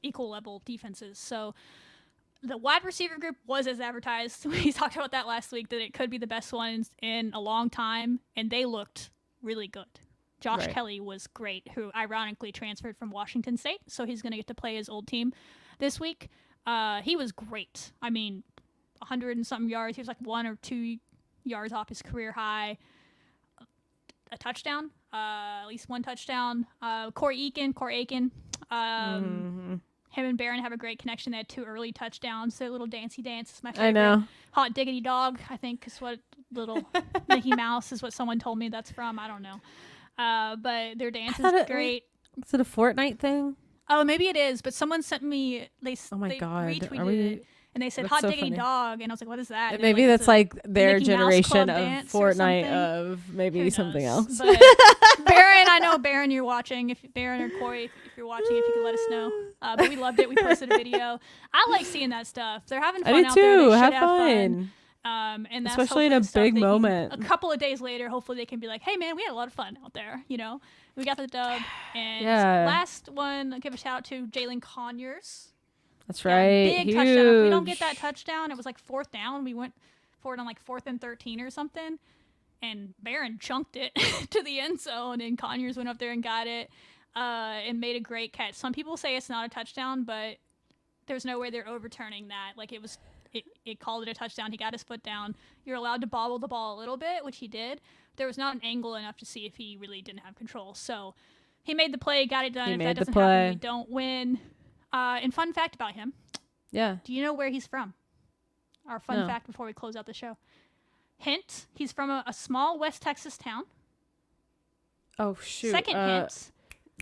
equal level defenses. So the wide receiver group was as advertised. We talked about that last week that it could be the best one in a long time, and they looked really good. Josh Kelly was great, who ironically transferred from Washington State, so he's going to get to play his old team this week. He was great. I mean, 100 and something yards. He was like 1 or 2 yards off his career high. A touchdown, at least one touchdown. Corey Aiken. Him and Barron have a great connection. They had 2 early touchdowns. Their little dancey dance is my favorite. I know. Hot diggity dog, I think, is what little Mickey Mouse is what someone told me that's from. I don't know. But their dance is great. Is it a Fortnite thing? Oh, maybe it is. But someone sent me. They retweeted it, and they said "hot diggity dog," and I was like, "What is that?" And maybe that's like their Mickey generation of Fortnite of maybe something else. But Barron, I know Barron, you're watching. If Barron or Corey, if you're watching, if you could let us know. But we loved it. We posted a video. I like seeing that stuff. They're having fun out there. They should have fun. And that's especially in a big moment. A couple of days later, hopefully they can be like, "Hey, man, we had a lot of fun out there. You know, we got the dub." And last one, I'll give a shout out to Jalen Conyers. That's right. Big touchdown. If we don't get that touchdown, it was like 4th down. We went for it on like 4th and 13 or something, and Barron chunked it to the end zone, and Conyers went up there and got it and made a great catch. Some people say it's not a touchdown, but there's no way they're overturning that. Like it was. It called it a touchdown. He got his foot down. You're allowed to bobble the ball a little bit, which he did. There was not an angle enough to see if he really didn't have control. So he made the play, got it done. If that doesn't happen, we don't win. And fun fact about him. Yeah. Do you know where he's from? Our fun fact before we close out the show. Hint, he's from a small West Texas town. Oh, shoot. Second hint.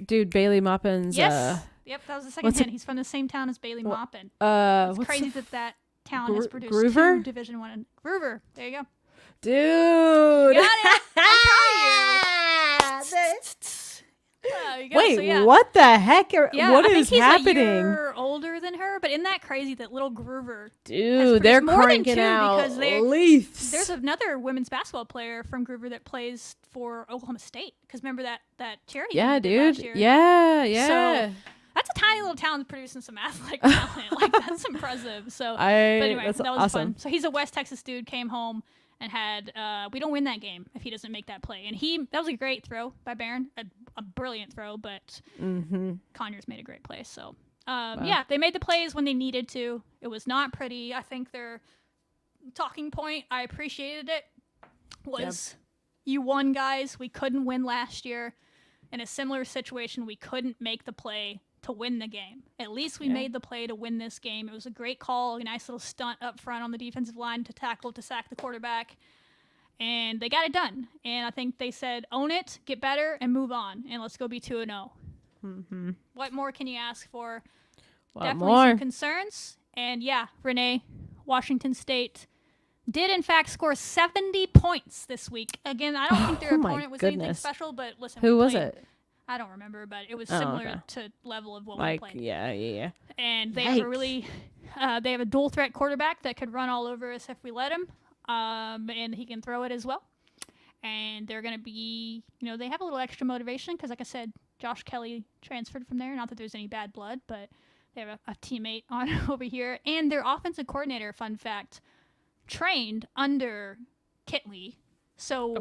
Dude, Bailey Maupin's. Yes. Yep, that was the second hint. He's from the same town as Bailey Maupin. It's crazy that town has produced Groover? 2 Division I. Groover. There you go. Dude. You got it. I'm proud of you. Wait, what the heck? What is happening? He's a year older than her, but isn't that crazy that little Groover? Dude, they're cranking out Leafs. There's another women's basketball player from Groover that plays for Oklahoma State. Because remember that charity? Yeah, dude. Last year? Yeah. So, that's a tiny little town producing some athletic talent. Like that's impressive. So, but anyway, that was awesome. fun. So he's a West Texas dude. Came home and had. We don't win that game if he doesn't make that play. And that was a great throw by Barron, a brilliant throw. But Conyers made a great play. So, they made the plays when they needed to. It was not pretty. I think their talking point, I appreciated it, was you won, guys. We couldn't win last year. In a similar situation, we couldn't make the play to win the game. At least we made the play to win this game. It was a great call, a nice little stunt up front on the defensive line to sack the quarterback. And they got it done. And I think they said, own it, get better, and move on. And let's go be 2-0. Mm-hmm. What more can you ask for? What Definitely more? some concerns. And yeah, Renee, Washington State did in fact score 70 points this week. Again, I don't think their opponent was anything special, but listen. Who was it? I don't remember, but it was similar to level of what we played. Yeah. And they have a really, they have a dual threat quarterback that could run all over us if we let him. And he can throw it as well. And they're going to be, they have a little extra motivation because, like I said, Josh Kelly transferred from there. Not that there's any bad blood, but they have a teammate on over here. And their offensive coordinator, fun fact, trained under Kitley. So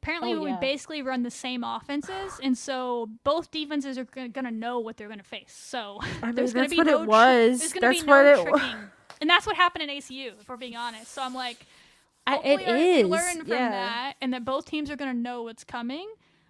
apparently we basically run the same offenses. And so both defenses are going to know what they're going to face. So there's going to be no tricking. And that's what happened in ACU, if we're being honest. So I'm like, hopefully they learn from that, and that both teams are going to know what's coming.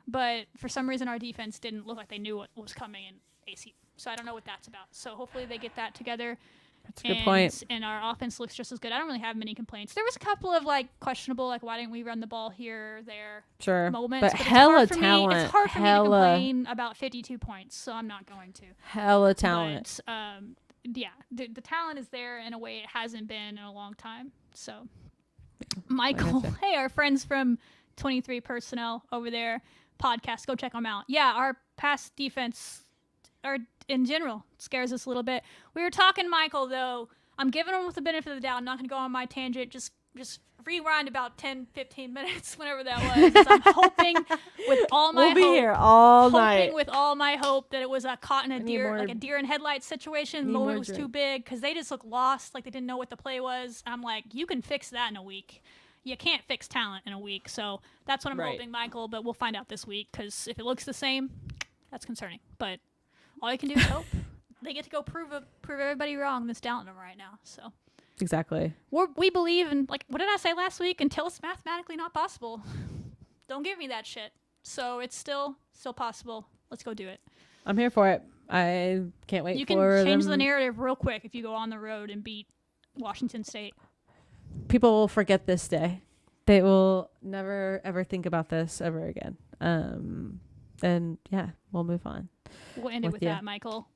But for some reason, our defense didn't look like they knew what was coming in ACU. So I don't know what that's about. So hopefully they get that together. That's a good point. And our offense looks just as good. I don't really have many complaints. There was a couple of questionable, why didn't we run the ball here, there, moments. But hella talent. It's hard for me to complain about 52 points, so I'm not going to. Hella talent. But, yeah, the talent is there in a way it hasn't been in a long time. So, Michael, hey, our friends from 23 Personnel over there podcast, go check them out. Yeah, our pass defense, or in general, scares us a little bit. We were talking, Michael, though. I'm giving them with the benefit of the doubt. I'm not going to go on my tangent. Just rewind about 10, 15 minutes, whenever that was. I'm hoping with all my hope. We'll be here all night. Hoping with all my hope that it was caught in a deer in headlights situation. The moment was too big because they just looked lost, like they didn't know what the play was. I'm like, you can fix that in a week. You can't fix talent in a week. So that's what I'm hoping, Michael. But we'll find out this week because if it looks the same, that's concerning. But all you can do is hope. They get to go prove everybody wrong that's doubting them right now. So exactly. We believe in, what did I say last week? Until it's mathematically not possible, don't give me that shit. So it's still possible. Let's go do it. I'm here for it. I can't wait. You can change the narrative real quick if you go on the road and beat Washington State. People will forget this day. They will never ever think about this ever again. And yeah, we'll move on. We'll end it with that, Michael.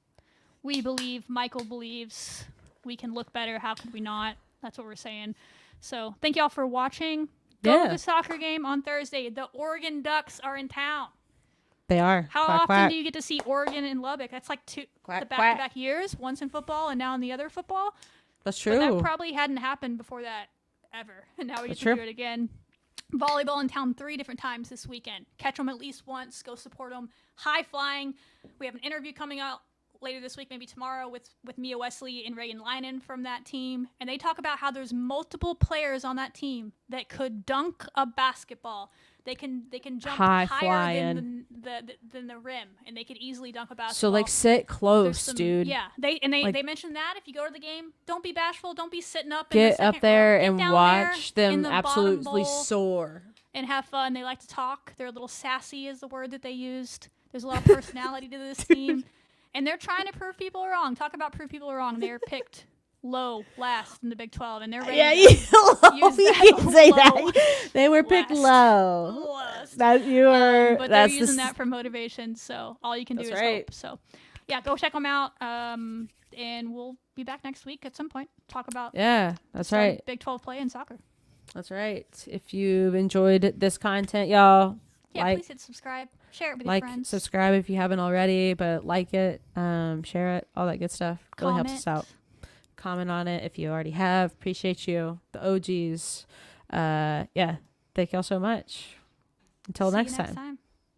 We believe, Michael believes, we can look better. How could we not? That's what we're saying. So thank y'all for watching. Go to the soccer game on Thursday. The Oregon Ducks are in town. They are. How often do you get to see Oregon in Lubbock? That's like the back-to-back years, once in football and now in the other football. That's true. But that probably hadn't happened before that ever. And now we get to do it again. Volleyball in town 3 different times this weekend. Catch them at least once. Go support them. High flying. We have an interview coming out later this week, maybe tomorrow, with Mia Wesley and Reagan Linen from that team. And they talk about how there's multiple players on that team that could dunk a basketball. They can jump higher than the rim, and they could easily dunk a basketball. So sit close, dude. Yeah, they mentioned that if you go to the game, don't be bashful, don't be sitting up. Get up there and watch them absolutely soar and have fun. They like to talk. They're a little sassy, is the word that they used. There's a lot of personality to this team, and they're trying to prove people wrong. Talk about prove people wrong. They're picked low last in the Big 12, and they're ready to use that. They were picked low. That you were, but they're using that for motivation. So all you can do is hope. So yeah, go check them out. And we'll be back next week at some point. Talk about that's right. Big 12 play in soccer. That's right. If you've enjoyed this content, y'all, please hit subscribe, share it with your friends. Subscribe if you haven't already, but like it, share it, all that good stuff. Really helps us out. Comment on it if you already have. Appreciate you, the OGs. Thank y'all so much. Until next time.